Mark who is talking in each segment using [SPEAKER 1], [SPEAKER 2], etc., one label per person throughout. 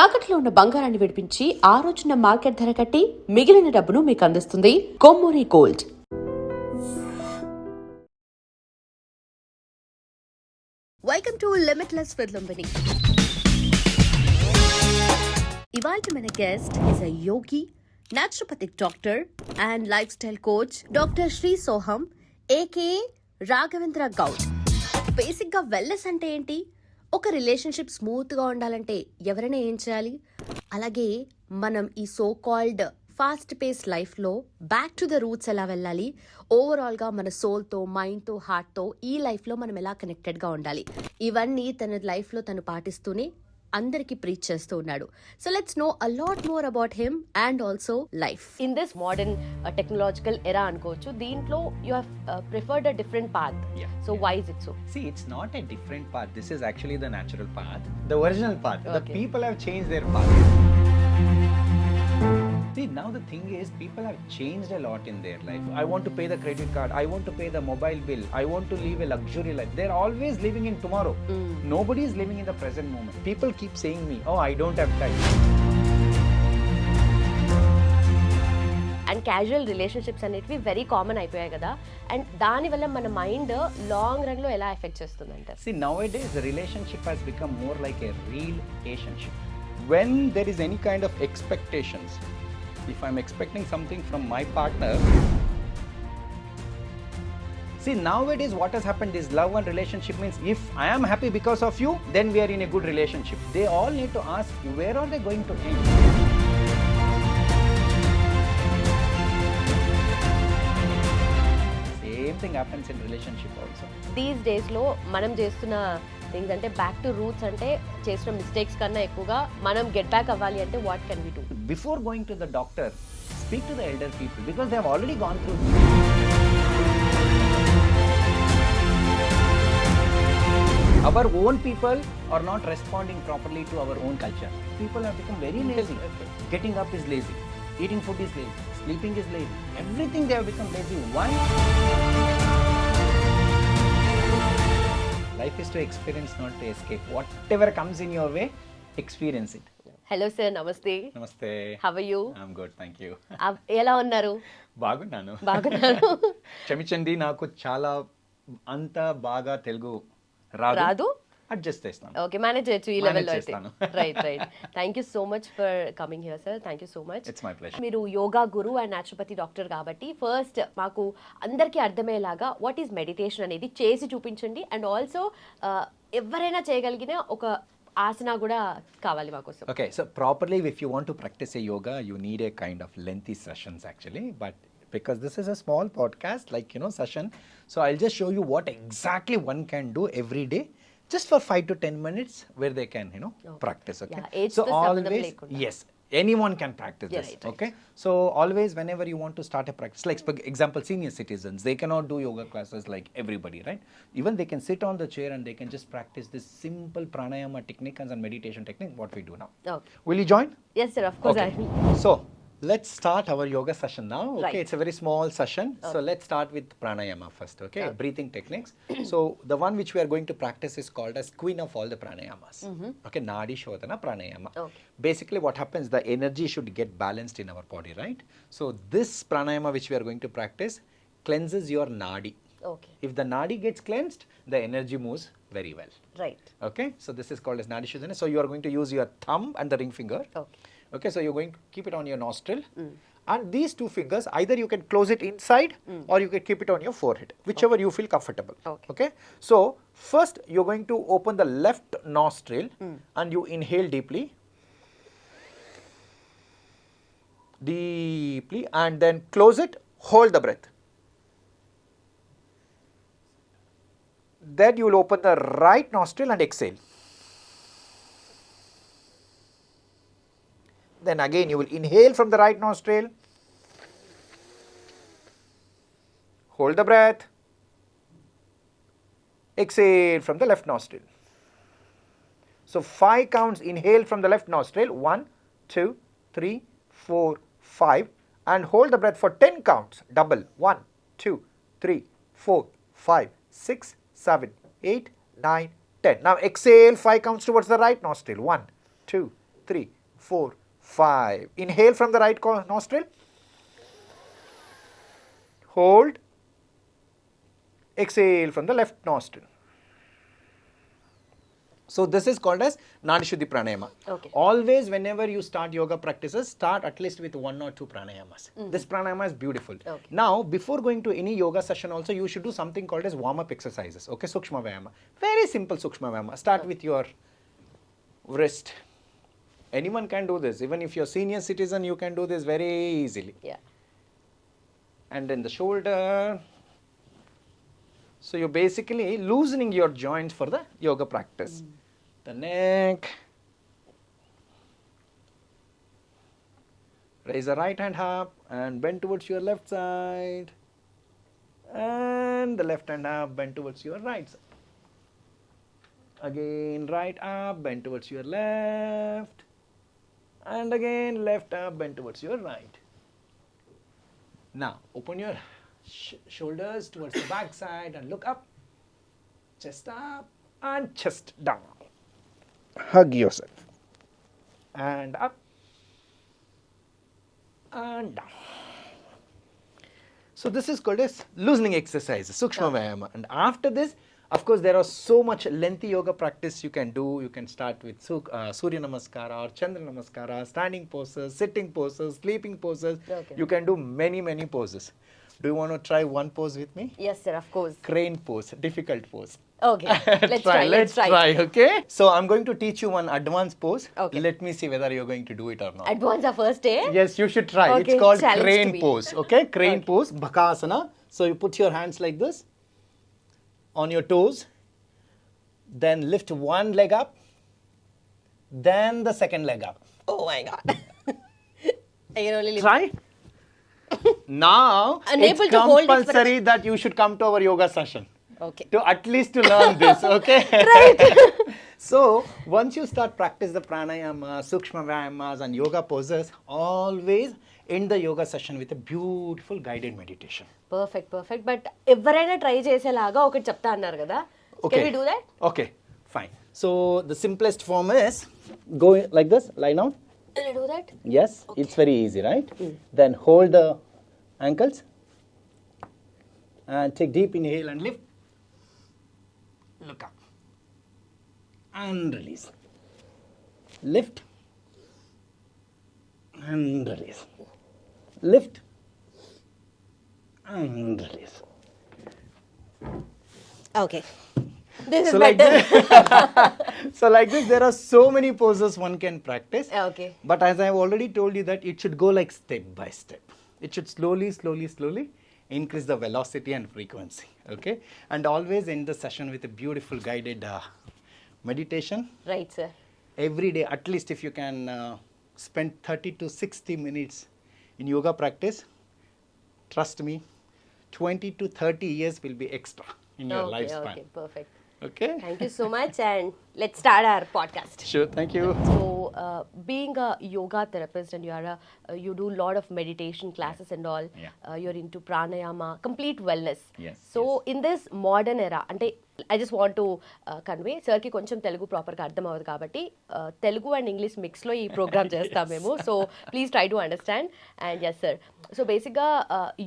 [SPEAKER 1] తాకట్లో ఉన్న బంగారాన్ని విడిపించి ఆ రోజున మార్కెట్ ధర కట్టి మిగిలిన డబ్బును మీకు అందిస్తుంది Kommuri gold. Welcome to limitless with Lumbini. ఇవాళ మన guest is a Yogi, naturopathic doctor and lifestyle coach, Dr. Sri.soham, aka Raghavendra Gowda. Basic గా వెల్నెస్ అంటే ఏంటి, ఒక రిలేషన్షిప్ స్మూత్ గా ఉండాలంటే ఎవరైనా ఏం చేయాలి, అలాగే మనం ఈ so called fast pace life లో బ్యాక్ టు ద రూట్స్ ఎలా వెళ్ళాలి, ఓవరాల్ గా మన సోల్ తో, మైండ్ తో, హార్ట్ తో ఈ లైఫ్ లో మనం ఎలా కనెక్టెడ్ గా ఉండాలి, ఇవన్నీ తన లైఫ్ లో తను పాటిస్తూనే అందరికి ప్రీచ్ చేస్తూ ఉన్నాడు. So let's know a lot more about him and also life in this modern technological era అనుకోవచ్చు. దీంట్లో you have preferred a different path. So why is it so?
[SPEAKER 2] See, it's not a different path. This is actually the natural path, the original path. Okay. The people have changed their path. See, now the thing is, people have changed a lot in their life. I want to pay the credit card. I want to pay the mobile bill. I want to live a luxury life. They're always living in tomorrow. Nobody is living in the present moment. People keep saying me, oh, I don't have time.
[SPEAKER 1] And casual relationships అనేటివి very common అయిపోయాయి కదా, and దానివల్ల మన mind long run లో ఎలా effect చేస్తుందంటే?
[SPEAKER 2] See, nowadays the relationship has become more like a real relationship. When there is any kind of expectations, if I'm expecting something from my partner, see, nowadays what has happened is love and relationship means if I am happy because of you, then we are in a good relationship. They all need to ask, where are they going to end? Same thing happens in relationship also.
[SPEAKER 1] These days లో మనం చేస్తున్న things అంటే back to roots అంటే చేసిన mistakes కన్నా ఎక్కువగా మనం get back అవ్వాలి అంటే what can we do?
[SPEAKER 2] Before going to the doctor, speak to the elder people because they have already gone through. Our own people are not responding properly to our own culture. People have become very lazy. Getting up is lazy. Eating food is lazy. Sleeping is lazy. Everything they have become lazy. Why? Life is to experience, not to escape. Whatever comes in your way, experience it.
[SPEAKER 1] Hello sir, నమస్తే.
[SPEAKER 2] నమస్తే.
[SPEAKER 1] How are you?
[SPEAKER 2] I'm good, thank you.
[SPEAKER 1] ఎలా ఉన్నారు?
[SPEAKER 2] బాగున్నాను. క్షమించండి, నాకు చాలా అంత బాగా తెలుగు రాదు. అడ్జస్ట్ చేస్తాను.
[SPEAKER 1] ఓకే, మేనేజ్ చేయొచ్చు ఈ లెవెల్లో అయితే. Right. Thank you so much for coming here sir. Thank you so much.
[SPEAKER 2] It's my pleasure.
[SPEAKER 1] మీరు యోగా గురు అండ్ న్యాచురోపతి డాక్టర్ కాబట్టి ఫస్ట్ మాకు అందరికీ అర్థమయ్యేలాగా వాట్ ఈస్ మెడిటేషన్ అనేది చేసి చూపించండి, అండ్ ఆల్సో ఎవరైనా చేయగలిగిన ఒక ఆసనా కూడా కావాలి మా కోసం.
[SPEAKER 2] Okay, so properly if you want to practice a yoga, you need a kind of lengthy sessions actually, but because this is a small podcast like session, so I'll just show you what exactly one can do every day just for 5 to 10 minutes where they can practice. Okay,
[SPEAKER 1] yeah,
[SPEAKER 2] so always yes, anyone can practice this.
[SPEAKER 1] Right.
[SPEAKER 2] Okay, so always whenever you want to start a practice, like for example senior citizens, they cannot do yoga classes like everybody, right? Even they can sit on the chair and they can just practice this simple pranayama technique and meditation technique what we do now.
[SPEAKER 1] Okay.
[SPEAKER 2] Will you join?
[SPEAKER 1] Yes sir, of course.
[SPEAKER 2] Okay. So let's start our yoga session now. Okay,
[SPEAKER 1] right.
[SPEAKER 2] It's a very small session.
[SPEAKER 1] Okay.
[SPEAKER 2] So let's start with pranayama first. Okay,
[SPEAKER 1] Okay.
[SPEAKER 2] breathing techniques. So the one which we are going to practice is called as queen of all the pranayamas. Okay, nadi shodhana pranayama.
[SPEAKER 1] Okay.
[SPEAKER 2] Basically what happens, the energy should get balanced in our body, right? So this pranayama which we are going to practice cleanses your nadi.
[SPEAKER 1] Okay.
[SPEAKER 2] If the nadi gets cleansed, the energy moves very well.
[SPEAKER 1] Right.
[SPEAKER 2] Okay, so this is called as nadi shodhana. So you are going to use your thumb and the ring finger.
[SPEAKER 1] Okay.
[SPEAKER 2] Okay, so you're going to keep it on your nostril, and these two fingers, either you can close it inside or you can keep it on your forehead, whichever you feel comfortable. Okay, so first you're going to open the left nostril and you inhale deeply, and then close it, hold the breath. Then you will open the right nostril and exhale. Then again you will inhale from the right nostril, hold the breath, exhale from the left nostril. So 5 counts inhale from the left nostril, 1, 2, 3, 4, 5, and hold the breath for 10 counts, double, 1, 2, 3, 4, 5, 6, 7, 8, 9, 10. Now exhale 5 counts towards the right nostril, 1, 2, 3, 4, 5. Inhale from the right nostril. Hold. Exhale from the left nostril. So this is called as Nadi Shuddhi Pranayama.
[SPEAKER 1] Okay.
[SPEAKER 2] Always whenever you start yoga practices, start at least with 1 or 2 pranayamas. This pranayama is beautiful.
[SPEAKER 1] Okay.
[SPEAKER 2] Now, before going to any yoga session also, you should do something called as warm-up exercises. Okay, Sukshma Vyayama. Very simple Sukshma Vyayama. Start with your wrist. Anyone can do this. Even if you're senior citizen, you can do this very easily.
[SPEAKER 1] Yeah.
[SPEAKER 2] And then the shoulder. So you're basically loosening your joints for the yoga practice. The neck. Raise the right hand up and bend towards your left side. And the left hand up, bend towards your right side. Again, right up, bend towards your left. And again, left up, bend towards your right. Now, open your shoulders towards the back side and look up. Chest up and chest down. Hug yourself. And up. And down. So this is called as loosening exercise, Sukshma Vyayama. And after this, of course, there are so much lengthy yoga practice you can do. You can start with Surya Namaskara or Chandra Namaskara, standing poses, sitting poses, sleeping poses.
[SPEAKER 1] Okay.
[SPEAKER 2] You can do many, many poses. Do you want to try one pose with me?
[SPEAKER 1] Yes, sir, of course.
[SPEAKER 2] Crane pose, difficult pose.
[SPEAKER 1] Okay, let's try.
[SPEAKER 2] Let's try, okay? So I'm going to teach you one advanced pose.
[SPEAKER 1] Okay.
[SPEAKER 2] Let me see whether you're going to do it or not.
[SPEAKER 1] Advance our first day?
[SPEAKER 2] Yes, you should try.
[SPEAKER 1] Okay,
[SPEAKER 2] It's called
[SPEAKER 1] challenge to
[SPEAKER 2] crane
[SPEAKER 1] me.
[SPEAKER 2] pose, okay? Crane pose, Bhakasana. So you put your hands like this on your toes. Then lift one leg up. Then the second leg up.
[SPEAKER 1] Oh my God. I can only lift.
[SPEAKER 2] Try. Now,
[SPEAKER 1] Unable
[SPEAKER 2] it's
[SPEAKER 1] to hold it for a-
[SPEAKER 2] compulsory that you should come to our yoga session.
[SPEAKER 1] Okay.
[SPEAKER 2] To at least to learn this, okay?
[SPEAKER 1] Right.
[SPEAKER 2] So, once you start practice the pranayama, Sukshma Vyayamas and yoga poses, always end the yoga session with a beautiful guided meditation.
[SPEAKER 1] Perfect, perfect. But ఎవరైనా try చేసేలాగా ఒకటి చెప్తా అన్నారు కదా. Can we do that?
[SPEAKER 2] Okay, fine. So, the simplest form is go like this, lie down.
[SPEAKER 1] Can I do that?
[SPEAKER 2] Yes, it's very easy, right? Then hold the ankles and take deep inhale and lift. Look up and release. Lift and release. Lift and release.
[SPEAKER 1] Okay. This is
[SPEAKER 2] So like
[SPEAKER 1] better.
[SPEAKER 2] this, so like this, there are so many poses one can practice.
[SPEAKER 1] Okay.
[SPEAKER 2] But as I've already told you that it should go like step by step. It should slowly increase the velocity and frequency. Okay, and always end the session with a beautiful guided meditation.
[SPEAKER 1] Right, sir.
[SPEAKER 2] Every day, at least if you can spend 30 to 60 minutes in yoga practice, trust me, 20 to 30 years will be extra in your lifespan.
[SPEAKER 1] Okay, perfect.
[SPEAKER 2] Okay?
[SPEAKER 1] Thank you so much, and let's start our podcast.
[SPEAKER 2] Sure, thank you.
[SPEAKER 1] So, being a yoga therapist and you do a lot of meditation classes and all,
[SPEAKER 2] Yeah.
[SPEAKER 1] you're into pranayama, complete wellness.
[SPEAKER 2] Yes,
[SPEAKER 1] So, in this modern era, అంటే I just want to convey, sir కి కొంచెం తెలుగు ప్రాపర్గా అర్థం అవ్వదు కాబట్టి Telugu and English మిక్స్లో ఈ programme చేస్తాం మేము. So please try to understand. And yes sir, so బేసిక్గా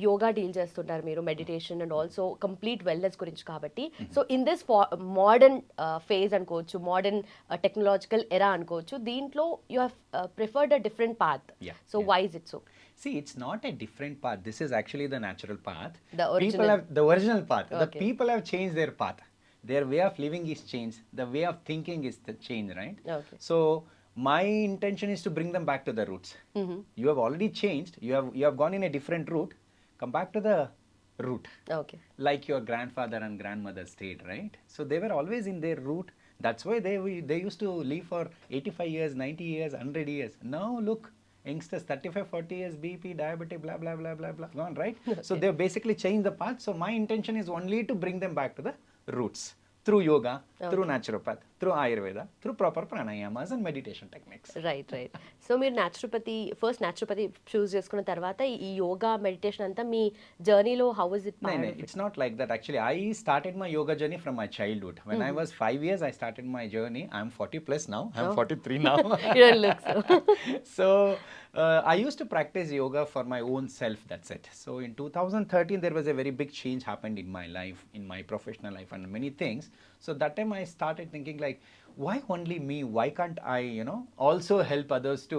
[SPEAKER 1] యోగా డీల్ చేస్తుంటారు మీరు, meditation and also complete wellness గురించి కాబట్టి. So in this modern phase అనుకోవచ్చు, మోడర్న్ టెక్నాలజికల్ ఎరా అనుకోవచ్చు, దీంట్లో you have preferred a different path.
[SPEAKER 2] Yeah,
[SPEAKER 1] so why is it so?
[SPEAKER 2] See, it's not a different path. This is actually the natural path.
[SPEAKER 1] The original.
[SPEAKER 2] People have the original path. The
[SPEAKER 1] Okay.
[SPEAKER 2] people have changed their path. Their way of living is changed. The way of thinking is the change, right?
[SPEAKER 1] Okay.
[SPEAKER 2] So my intention is to bring them back to the roots. You have already changed. You have gone in a different route. Come back to the root.
[SPEAKER 1] Okay.
[SPEAKER 2] Like your grandfather and grandmother stayed, right? So they were always in their root. That's why they used to live for 85 years, 90 years, 100 years. Now look, youngsters 35, 40 years, BP, diabetic, blah, blah, blah, blah, blah, gone, right? So they've basically changed the path. So my intention is only to bring them back to the roots.
[SPEAKER 3] through yoga, through naturopath, through Ayurveda, through proper pranayamas and meditation techniques.
[SPEAKER 1] Right right so మీరు naturopathy చూస్ చేసుకున్న తర్వాత ఈ yoga meditation అంతా మీ జర్నీలో how is it?
[SPEAKER 3] No, it's not like that. Actually, I started my yoga journey from my childhood. When I was 5 years, I started my journey. I'm 40 plus now. I'm 43 now.
[SPEAKER 1] You don't look so.
[SPEAKER 3] So I used to practice yoga for my own self. That's it. So in 2013, there was a very big change happened in my life, in my professional life, and many things. So that time I started thinking like, why only me? Why can't I, also help others to,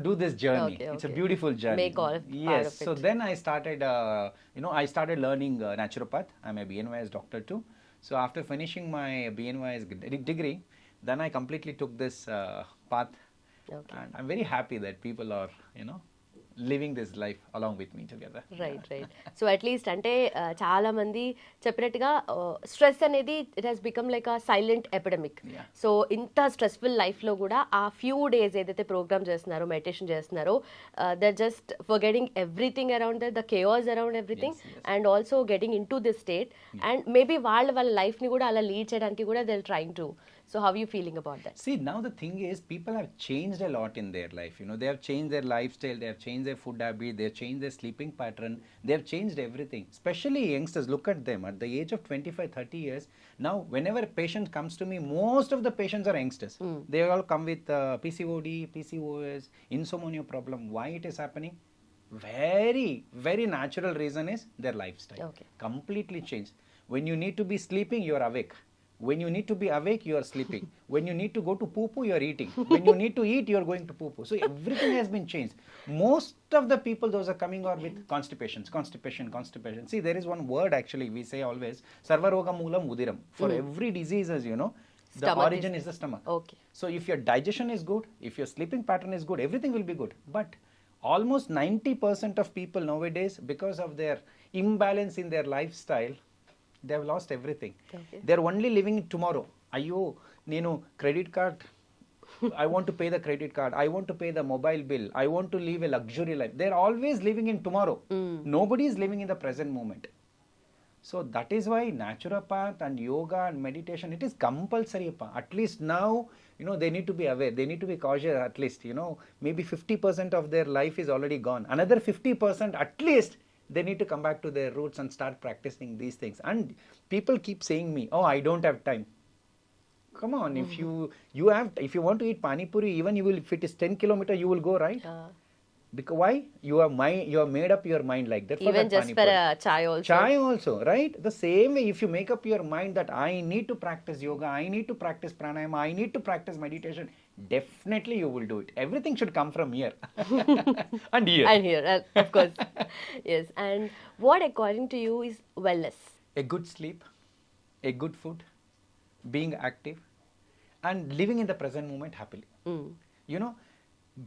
[SPEAKER 3] do this journey?
[SPEAKER 1] Okay,
[SPEAKER 3] It's a
[SPEAKER 1] okay.
[SPEAKER 3] beautiful journey.
[SPEAKER 1] Make all part
[SPEAKER 3] Yes.
[SPEAKER 1] of
[SPEAKER 3] So
[SPEAKER 1] it.
[SPEAKER 3] then I started, I started learning naturopath. I'm a BNYS doctor too. So after finishing my BNYS degree, then I completely took this path.
[SPEAKER 1] Okay.
[SPEAKER 3] And I'm very happy that people are, living this life along with me together.
[SPEAKER 1] Right right so at least అంటే చాలా మంది చెప్పినట్టుగా stress అనేది it has become like a silent epidemic.
[SPEAKER 3] Yeah.
[SPEAKER 1] So ఇంత stressful లైఫ్లో కూడా ఆ few days ఏదైతే ప్రోగ్రామ్ చేస్తున్నారో మెడిటేషన్ చేస్తున్నారో there just for getting everything around the chaos around everything and also getting into this state and maybe వాళ్ళ లైఫ్ని కూడా అలా లీడ్ చేయడానికి కూడా they trying to. So how are you feeling about that?
[SPEAKER 3] See, now the thing is, people have changed a lot in their life. They have changed their lifestyle, they have changed their food habit, they have changed their sleeping pattern, they have changed everything. Especially youngsters, look at them. At the age of 25, 30 years, now whenever a patient comes to me, most of the patients are youngsters. They all come with PCOD, PCOS, insomnia problem. Why it is happening? Very, very natural reason is their lifestyle.
[SPEAKER 1] Okay.
[SPEAKER 3] Completely changed. When you need to be sleeping, you are awake. When you need to be awake, you are sleeping. When you need to go to poo-poo, you are eating. When you need to eat, you are going to poo-poo. So everything has been changed. Most of the people, those are coming out with constipation. See, there is one word actually we say always, Sarvaroga Moolam Udiram. For every diseases, the
[SPEAKER 1] Stomach
[SPEAKER 3] origin is the stomach.
[SPEAKER 1] Okay.
[SPEAKER 3] So if your digestion is good, if your sleeping pattern is good, everything will be good. But almost 90% of people nowadays, because of their imbalance in their lifestyle, they have lost everything.
[SPEAKER 1] Okay.
[SPEAKER 3] They are only living in tomorrow. Ayyo, credit card, I want to pay the credit card, I want to pay the mobile bill, I want to live a luxury life. They are always living in tomorrow. Nobody is living in the present moment. So that is why naturopath and yoga and meditation, it is compulsory. At least now, they need to be aware, they need to be cautious at least, maybe 50% of their life is already gone. Another 50% at least, they need to come back to their roots and start practicing these things. And people keep saying me, oh, I don't have time. Come on, if you want to eat pani puri, even if it is 10 kilometers, you will go, right? Because why? You have made up your mind like that.
[SPEAKER 1] Even just for a chai also.
[SPEAKER 3] Chai also, right? The same way, if you make up your mind that I need to practice yoga, I need to practice pranayama, I need to practice meditation, definitely you will do it. Everything should come from here. And here.
[SPEAKER 1] And here, of course. Yes. And what according to you is wellness?
[SPEAKER 3] A good sleep, a good food, being active, and living in the present moment happily.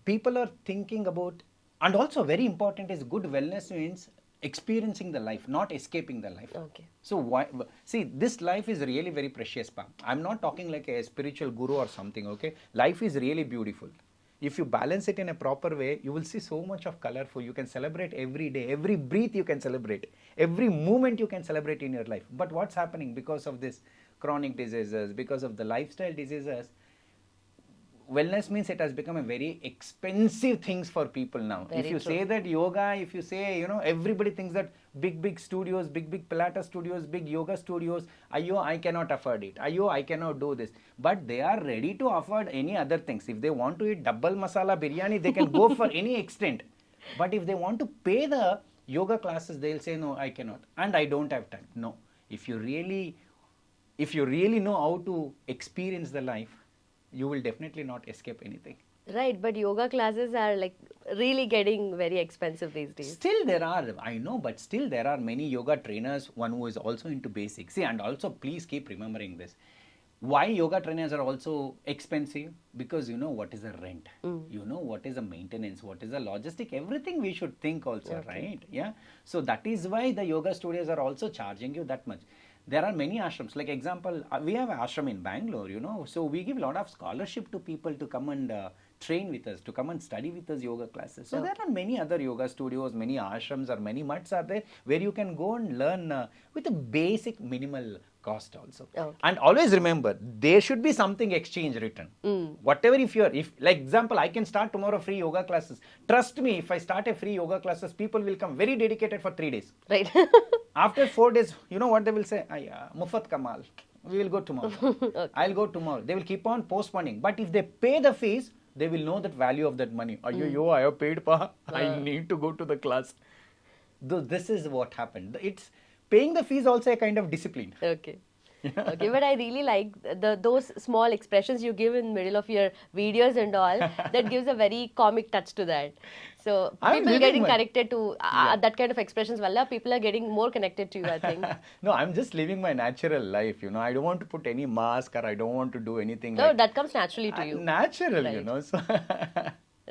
[SPEAKER 3] People are thinking about, and also very important is good wellness means experiencing the life, not escaping the life.
[SPEAKER 1] Okay.
[SPEAKER 3] So see, this life is really very precious, Pam. I'm not talking like a spiritual guru or something, okay? Life is really beautiful. If you balance it in a proper way, you will see so much of colorful. You can celebrate every day, every breath you can celebrate, every moment you can celebrate in your life. But what's happening because of this chronic diseases, because of the lifestyle diseases, wellness means it has become a very expensive things for people now.
[SPEAKER 1] Very
[SPEAKER 3] if you
[SPEAKER 1] true.
[SPEAKER 3] say that yoga, if you say, everybody thinks that big studios, big Pilates studios, big yoga studios, ayyo, I cannot afford it. Ayyo, I cannot do this. But they are ready to afford any other things. If they want to eat double masala biryani, they can go for any extent. But if they want to pay the yoga classes, they'll say, no, I cannot. And I don't have time. No. If you really know how to experience the life, you will definitely not escape anything.
[SPEAKER 1] Right, but yoga classes are like really getting very expensive these days.
[SPEAKER 3] Still there are, I know, but still there are many yoga trainers, one who is also into basics. See, and also please keep remembering this. Why yoga trainers are also expensive? Because you know what is the rent, you know what is the maintenance, what is the logistic, everything we should think also, right? Yeah. So that is why the yoga studios are also charging you that much. There are many ashrams. Like example, we have an ashram in Bangalore, you know. So we give a lot of scholarship to people to come and train with us, to come and study with us yoga classes. So there are many other yoga studios, many ashrams or many mutts are there where you can go and learn with a basic minimal cost also.
[SPEAKER 1] Okay.
[SPEAKER 3] And always remember, there should be something exchange return. Whatever, if like example, I can start tomorrow free yoga classes. Trust me, if I start a free yoga classes, people will come very dedicated for 3 days.
[SPEAKER 1] Right.
[SPEAKER 3] After 4 days, you know what they will say? Mufat Kamal. We will go tomorrow.
[SPEAKER 1] Okay.
[SPEAKER 3] I'll go tomorrow. They will keep on postponing. But if they pay the fees, they will know that value of that money. Yo, I have paid, pa. I need to go to the class. This is what happened. It's paying the fees also a kind of discipline.
[SPEAKER 1] Okay. Okay, but I really like those small expressions you give in middle of your videos and all. That gives a very comic touch to that. So
[SPEAKER 3] I'm
[SPEAKER 1] people
[SPEAKER 3] living
[SPEAKER 1] getting
[SPEAKER 3] my-
[SPEAKER 1] connected to that kind of expressions. Valla, people are getting more connected to you, I think.
[SPEAKER 3] No, I'm just living my natural life. You know, I don't want to put any mask or I don't want to do anything.
[SPEAKER 1] No,
[SPEAKER 3] like
[SPEAKER 1] that comes naturally to you.
[SPEAKER 3] Natural, you
[SPEAKER 1] Right.
[SPEAKER 3] know. So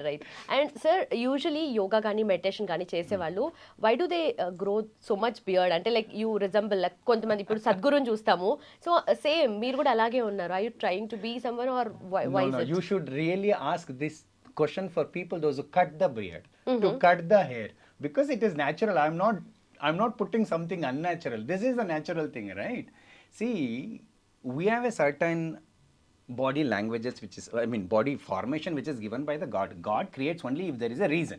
[SPEAKER 1] right and sir usually yoga కానీ meditation కానీ చేసేవాళ్ళు why do they grow so much beard అంటే like you resemble like కొంతమంది ఇప్పుడు సద్గురుని చూస్తాము so same మీరు కూడా అలాగే ఉన్నారు I you trying to be someone or why
[SPEAKER 3] no, you should really ask this question for people, those who cut the beard, to cut the hair, because it is natural. I'm not putting something unnatural. This is a natural thing, right? See, we have a certain body languages, which is, I mean, body formation, which is given by the God. God creates only if there is a reason.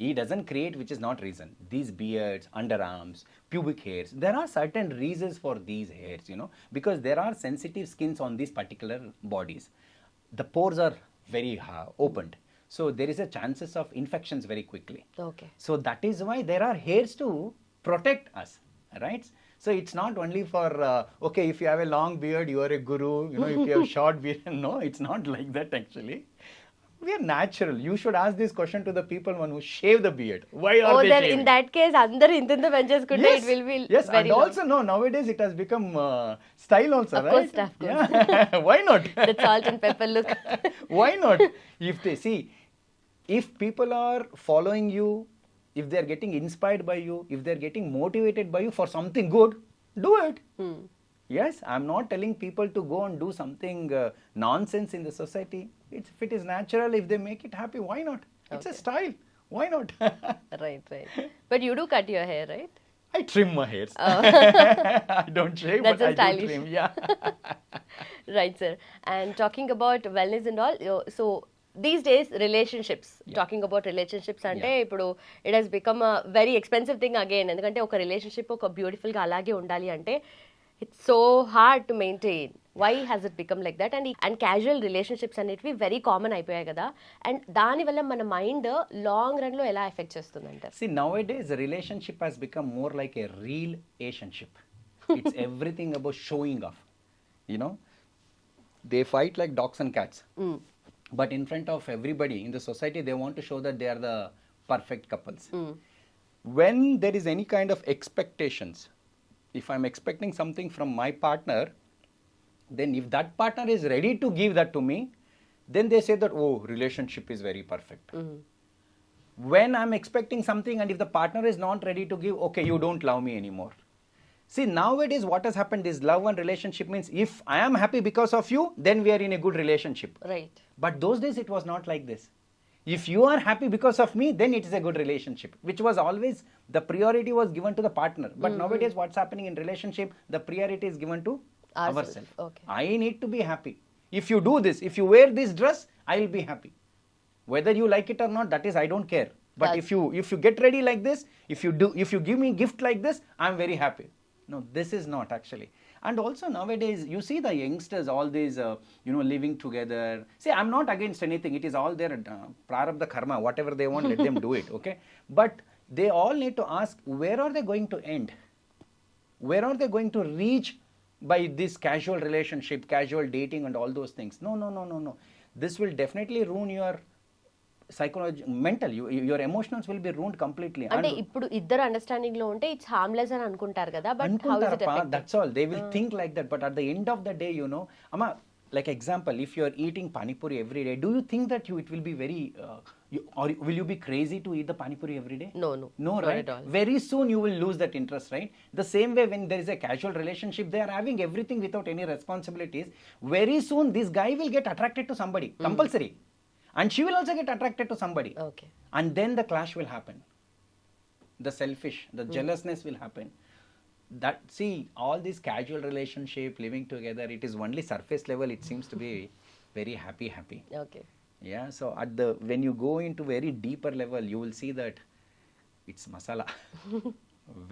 [SPEAKER 3] He doesn't create which is not reason. These beards, underarms, pubic hairs, there are certain reasons for these hairs, you know, because there are sensitive skins on these particular bodies. The pores are very opened. So there is a chances of infections very quickly.
[SPEAKER 1] Okay
[SPEAKER 3] So that is why there are hairs to protect us, right? So it's not only for, okay, if you have a long beard, you are a guru, you know, if you have short beard. No, it's not like that actually. We are natural. You should ask this question to the people who shave the beard. Why are
[SPEAKER 1] oh
[SPEAKER 3] they
[SPEAKER 1] then
[SPEAKER 3] shaving?
[SPEAKER 1] In that case అందరూ ఇంత పెంచేసుకుంటే it will be
[SPEAKER 3] yes,
[SPEAKER 1] very
[SPEAKER 3] and also no, nowadays it has become style also,
[SPEAKER 1] Of
[SPEAKER 3] right?
[SPEAKER 1] course, of course.
[SPEAKER 3] Yeah. Why not?
[SPEAKER 1] the salt and pepper look.
[SPEAKER 3] Why not? If they see, if people are following you, if they are getting inspired by you, if they are getting motivated by you for something good, do it. Yes, I'm not telling people to go and do something nonsense in the society. If it is natural, if they make it happy, why not? It's a
[SPEAKER 1] Okay.
[SPEAKER 3] style. Why not?
[SPEAKER 1] Right but you do cut your hair right
[SPEAKER 3] I trim my hairs. I don't shave,
[SPEAKER 1] That's
[SPEAKER 3] but
[SPEAKER 1] a
[SPEAKER 3] I
[SPEAKER 1] stylish.
[SPEAKER 3] do trim. Yeah.
[SPEAKER 1] Right, sir. And talking about wellness and all, so these days relationships, talking about relationships అంటే ఇప్పుడు it has become a very expensive thing again ఎందుకంటే ఒక relationship ఒక బ్యూటిఫుల్గా అలాగే ఉండాలి అంటే it's so hard to maintain why has it become like that and casual relationships అనేటివి వెరీ కామన్ అయిపోయాయి కదా అండ్ దానివల్ల మన మైండ్ లాంగ్ రన్లో ఎలా ఎఫెక్ట్ చేస్తుంది అంటారు
[SPEAKER 3] See, nowadays the relationship has become more like a relationship. It's everything about showing off. You know, they fight like dogs and cats. But in front of everybody in the society, they want to show that they are the perfect couples. When there is any kind of expectations, if I'm expecting something from my partner, then if that partner is ready to give that to me, then they say that, oh, relationship is very perfect. When I'm expecting something and if the partner is not ready to give, okay, you don't love me anymore. See, nowadays what has happened is love and relationship means if I am happy because of you, then we are in a good relationship.
[SPEAKER 1] Right
[SPEAKER 3] But those days it was not like this. If you are happy because of me, then it is a good relationship, which was always the priority was given to the partner. But nowadays what's happening in relationship, the priority is given to
[SPEAKER 1] Ourselves.
[SPEAKER 3] ourselves.
[SPEAKER 1] Okay.
[SPEAKER 3] I need to be happy. If you do this, if you wear this dress, I will be happy. Whether you like it or not, that is I don't care. But if you get ready like this, if you give me gift like this, I'm very happy. No, this is not actually. And also nowadays, you see the youngsters, all these, living together. See, I'm not against anything. It is all their prarabdha karma. Whatever they want, let them do it, okay? But they all need to ask, where are they going to end? Where are they going to reach by this casual relationship, casual dating and all those things? No. This will definitely ruin your psychology, mental, your emotions will be ruined completely.
[SPEAKER 1] అంటే ఇప్పుడు ఇద్దరు understanding లో ఉంటే it's harmless అని అనుకుంటారు కదా but how is it
[SPEAKER 3] Ankuntarappa, that's all. They will think like that. But at the end of the day, amma, like example, if you are eating pani puri every day, do you think that it will be very or will you be crazy to eat the pani puri every day?
[SPEAKER 1] No,
[SPEAKER 3] No,
[SPEAKER 1] not
[SPEAKER 3] right?
[SPEAKER 1] at all.
[SPEAKER 3] Very soon you will lose that interest, right? The same way when there is a casual relationship, they are having everything without any responsibilities. Very soon this guy will get attracted to somebody, compulsory. And she will also get attracted to somebody.
[SPEAKER 1] Okay.
[SPEAKER 3] And then the clash will happen. The selfish, the jealousness will happen. That, see, all this casual relationship, living together, it is only surface level, it seems to be very happy.
[SPEAKER 1] Okay.
[SPEAKER 3] Yeah, so at the when you go into very deeper level, you will see that it's masala.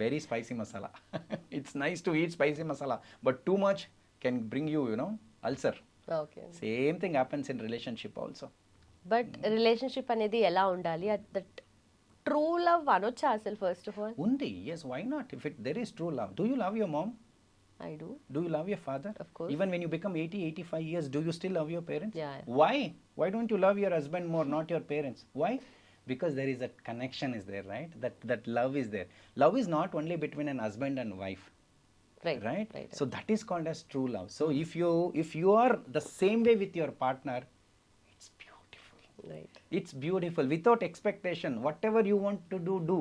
[SPEAKER 3] Very spicy masala. It's nice to eat spicy masala, but too much can bring you, ulcer.
[SPEAKER 1] Okay.
[SPEAKER 3] Same thing happens in relationship also.
[SPEAKER 1] But relationship అనేది ఎలా ఉండాలి? That true love అనొచ్చా అసలు first of all?
[SPEAKER 3] Undi, yes, why not? If there is true love. Do you love your mom?
[SPEAKER 1] I do.
[SPEAKER 3] Do you love your father?
[SPEAKER 1] Of course.
[SPEAKER 3] Even when you become 80, 85 years, do you still love your parents?
[SPEAKER 1] Yeah.
[SPEAKER 3] Why? Why don't you love your husband more, not your parents? Why? Because there is a connection is there, right? That love is there. Love is not only between an husband and wife. Right? So that is called as true love. So if you are the same way with your partner, it's beautiful.
[SPEAKER 1] Right.
[SPEAKER 3] It's beautiful. Without expectation, whatever you want to do.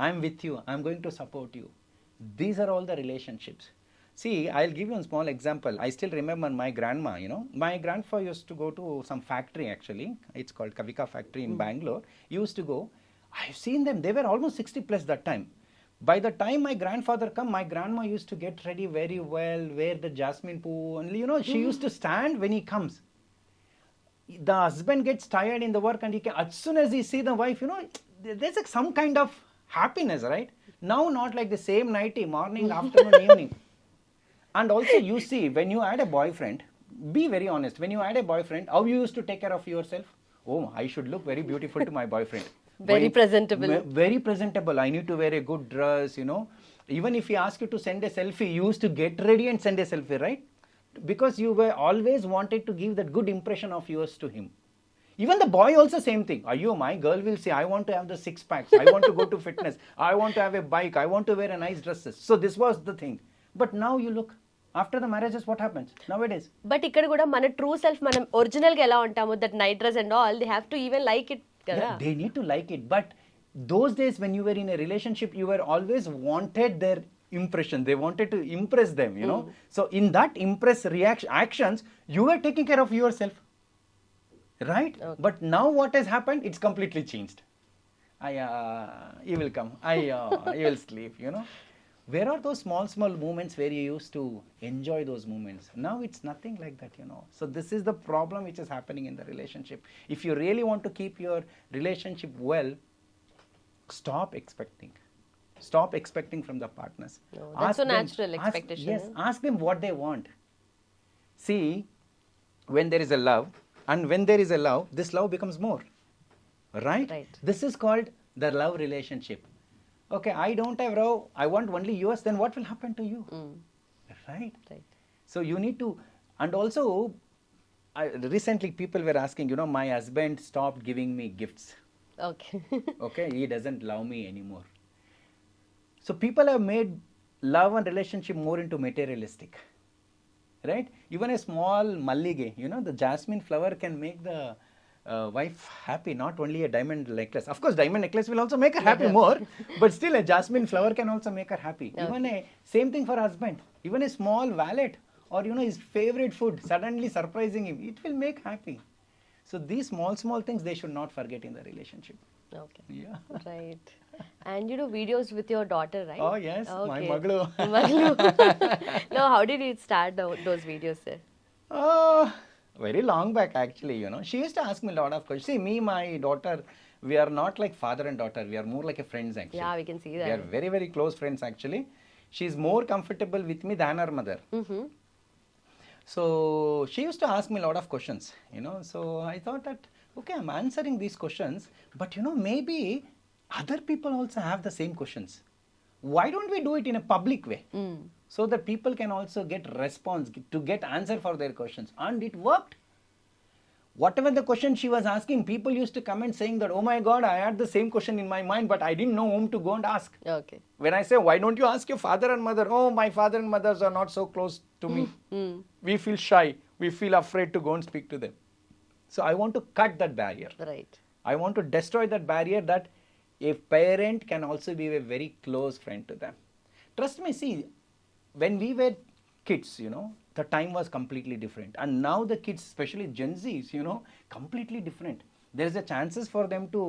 [SPEAKER 3] I'm with you. I'm going to support you. These are all the relationships. See, I'll give you a small example. I still remember my grandma, My grandfather used to go to some factory actually. It's called Kavika factory in Bangalore. He used to go. I've seen them. They were almost 60 plus that time. By the time my grandfather come, my grandma used to get ready very well, wear the jasmine poo. And she used to stand when he comes. The husband gets tired in the work and as soon as he see the wife, there's like some kind of happiness, right? Now not like the same nighty, morning, afternoon, evening. And also you see, when you had a boyfriend, be very honest, when you had a boyfriend, how you used to take care of yourself? Oh, I should look very beautiful to my boyfriend.
[SPEAKER 1] Very presentable.
[SPEAKER 3] Very presentable. I need to wear a good dress, Even if he asks you to send a selfie, you used to get ready and send a selfie, right? Because you were always wanted to give that good impression of yours to him. Even the boy also same thing. My girl will say, I want to have the 6 packs. I want to go to fitness. I want to have a bike. I want to wear a nice dresses. So this was the thing. But now you look, after the marriages, what happens nowadays?
[SPEAKER 1] But ఇక్కడ కూడా మన true self మనం original గా ఎలా ఉంటామో that night dress and all they have to even like it కదా.
[SPEAKER 3] Yeah, they need to like it. But those days when you were in a relationship, you were always wanted their impression. They wanted to impress them, So in that actions, you were taking care of yourself. Right? Okay. But now what has happened? It's completely changed. He will come. He will sleep, Where are those small moments where you used to enjoy those moments? Now it's nothing like that, So this is the problem which is happening in the relationship. If you really want to keep your relationship well, stop expecting. Stop expecting from the partners.
[SPEAKER 1] No, that's so natural expectation.
[SPEAKER 3] Yes, ask them what they want. See, when there is a love, and when there is a love, this love becomes more. Right? This is called the love relationship. Okay, I don't have love, I want only yours, then what will happen to you? Right? So you need to, and also, recently people were asking, my husband stopped giving me gifts. Okay, he doesn't love me anymore. So people have made love and relationship more into materialistic. Right? Even a small mallige, the jasmine flower can make the wife happy, not only a diamond necklace. Of course, diamond necklace will also make her happy more, but still a jasmine flower can also make her happy. Okay. Even same thing for husband. Even a small wallet or his favorite food, suddenly surprising him, it will make happy. So these small things they should not forget in the relationship.
[SPEAKER 1] Okay.
[SPEAKER 3] Yeah.
[SPEAKER 1] Right. And you do videos with your daughter, right?
[SPEAKER 3] Oh yes,
[SPEAKER 1] okay.
[SPEAKER 3] My maglu.
[SPEAKER 1] No, how did you start those videos, sir?
[SPEAKER 3] Very long back actually, She used to ask me a lot of questions. See, me, my daughter, we are not like father and daughter. We are more like a friends actually.
[SPEAKER 1] Yeah, we can see that.
[SPEAKER 3] We are very, very close friends actually. She's more comfortable with me than her mother.
[SPEAKER 1] Mm-hmm.
[SPEAKER 3] So she used to ask me a lot of questions, So I thought that, okay, I'm answering these questions, but maybe other people also have the same questions. Why don't we do it in a public way? So that people can also get response, to get answer for their questions. And it worked. Whatever the question she was asking, people used to comment saying that, oh my God, I had the same question in my mind, but I didn't know whom to go and ask.
[SPEAKER 1] Okay.
[SPEAKER 3] When I say, why don't you ask your father and mother? Oh, my father and mothers are not so close to me. We feel shy. we feel afraid to go and speak to them. So I want to cut that barrier.
[SPEAKER 1] Right.
[SPEAKER 3] I want to destroy that barrier that a parent can also be a very close friend to them. Trust me, see, when we were kids, the time was completely different. And now the kids, especially Gen Zs, completely different. There's a chances for them to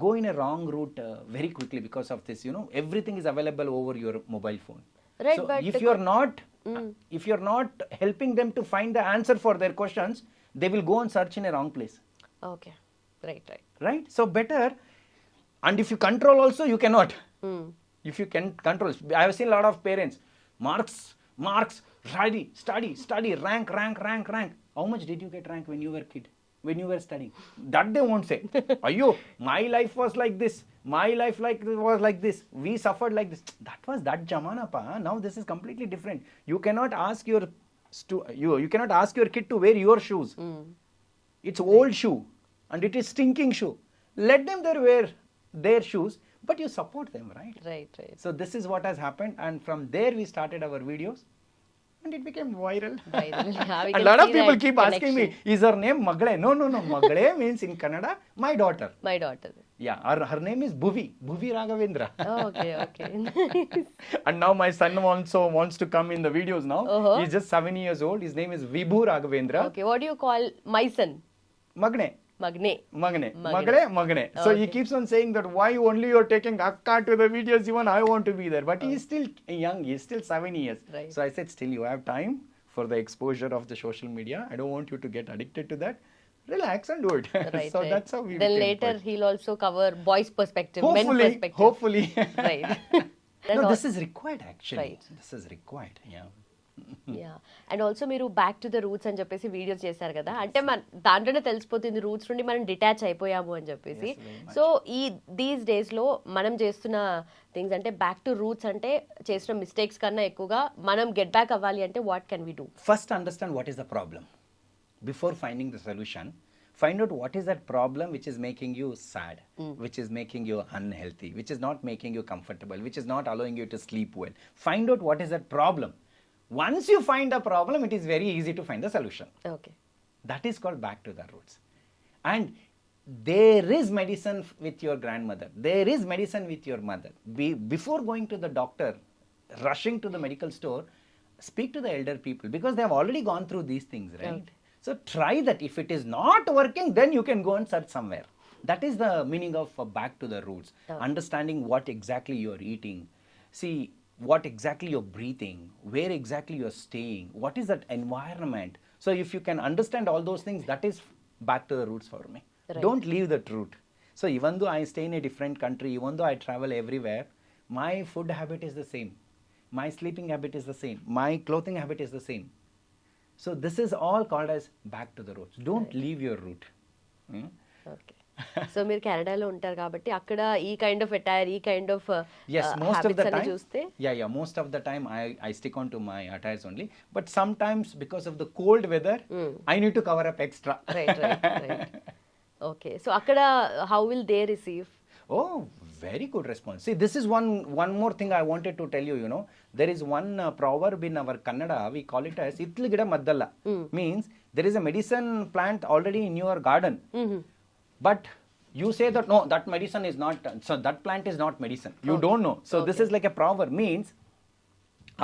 [SPEAKER 3] go in a wrong route very quickly because of this. Everything is available over your mobile phone.
[SPEAKER 1] Right,
[SPEAKER 3] So
[SPEAKER 1] but
[SPEAKER 3] if you're not helping them to find the answer for their questions, they will go and search in a wrong place.
[SPEAKER 1] Okay. Right.
[SPEAKER 3] Right? So better, and if you control also, you cannot. If you can control, I have seen a lot of parents, marks, study, rank. How much did you get rank when you were kid? When you were studying? That they won't say. Ayo, my life was like this. My life was like this. We suffered like this. That was that jamana pa. Now this is completely different. You cannot ask your you cannot ask your kid to wear your shoes. It's old shoe and it is stinking shoe. Let them there wear their shoes, but you support them, right?
[SPEAKER 1] Right.
[SPEAKER 3] So this is what has happened, and from there we started our videos, and it became viral.
[SPEAKER 1] Yeah, we
[SPEAKER 3] A
[SPEAKER 1] can
[SPEAKER 3] lot of
[SPEAKER 1] see
[SPEAKER 3] people
[SPEAKER 1] that
[SPEAKER 3] keep asking me,
[SPEAKER 1] connection.
[SPEAKER 3] is her name Magle? No. Magle means in Kannada, my daughter.
[SPEAKER 1] My daughter.
[SPEAKER 3] Yeah, her name is Bhuvi Raghavendra.
[SPEAKER 1] Oh, okay. Nice.
[SPEAKER 3] And now my son also wants to come in the videos now.
[SPEAKER 1] Uh-huh.
[SPEAKER 3] He's just 7 years old. His name is Vibhu Raghavendra.
[SPEAKER 1] Okay, what do you call my son?
[SPEAKER 3] Magne.
[SPEAKER 1] Magne.
[SPEAKER 3] So he
[SPEAKER 1] Okay.
[SPEAKER 3] keeps on saying that why only you're taking Akka to the videos, even I want to be there. But he's still young, he's still 7 years.
[SPEAKER 1] Right.
[SPEAKER 3] So I said, still you have time for the exposure of the social media. I don't want you to get addicted to that. Relax and do it.
[SPEAKER 1] Right.
[SPEAKER 3] So that's how we
[SPEAKER 1] Then
[SPEAKER 3] became
[SPEAKER 1] later
[SPEAKER 3] friends.
[SPEAKER 1] he'll also cover boys' perspective, men's perspective.
[SPEAKER 3] Hopefully.
[SPEAKER 1] Right.
[SPEAKER 3] No, this is required actually.
[SPEAKER 1] Right.
[SPEAKER 3] This is required, yeah.
[SPEAKER 1] Yeah and also మీరు back to the roots అని చెప్పేసి videos చేశారు కదా, అంటే మన దాంట్లోనే తెలిసిపోతుంది roots నుండి మనం డిటాచ్ అయిపోయాము అని చెప్పేసి. సో ఈ దీస్ డేస్ లో మనం చేస్తున్న థింగ్స్ అంటే బ్యాక్ టు రూట్స్ అంటే చేసిన మిస్టేక్స్ కన్నా ఎక్కువగా మనం గెట్ బ్యాక్ అవ్వాలి అంటే what can we do?
[SPEAKER 3] First understand what is the problem. Before finding the solution, find out what is that problem which is making you sad, which is making you unhealthy, which is not making you comfortable, which is not allowing you to sleep well. Find out what is that problem. Once you find the problem, it is very easy to find the solution.
[SPEAKER 1] Okay.
[SPEAKER 3] That is called back to the roots. And there is medicine with your grandmother. There is medicine with your mother. Before going to the doctor, rushing to the medical store, speak to the elder people because they have already gone through these things, right?
[SPEAKER 1] Okay.
[SPEAKER 3] So try that. If it is not working, then you can go and search somewhere. That is the meaning of back to the roots.
[SPEAKER 1] Okay.
[SPEAKER 3] Understanding what exactly you are eating. See, what exactly you're breathing, where exactly you're staying, what is that environment. So if you can understand all those things, that is back to the roots for me.
[SPEAKER 1] Right.
[SPEAKER 3] Don't leave that route. So even though I stay in a different country, even though I travel everywhere, my food habit is the same. My sleeping habit is the same. My clothing habit is the same. So this is all called as back to the roots. Don't leave your route.
[SPEAKER 1] Okay. So మీరు కెనడాలో ఉంటారు కాబట్టి అక్కడ ఈ kind of attire, ఈ kind of
[SPEAKER 3] Yes, most of the
[SPEAKER 1] habits అన్ని
[SPEAKER 3] time.
[SPEAKER 1] చూస్తే
[SPEAKER 3] Yeah. Most of the time, I stick on to my attires only. But sometimes, because of the cold weather, I need to cover up extra.
[SPEAKER 1] Right. Okay. So అక్కడ how will they receive?
[SPEAKER 3] Oh, very good response. See, this is one more thing I wanted to tell you. There is one proverb in our Kannada. We call it as "Itli gida maddalla." Means there is a medicine plant already in your garden, but you say that no, that medicine is not. So that plant is not medicine. You don't know. So this is like a proverb. Means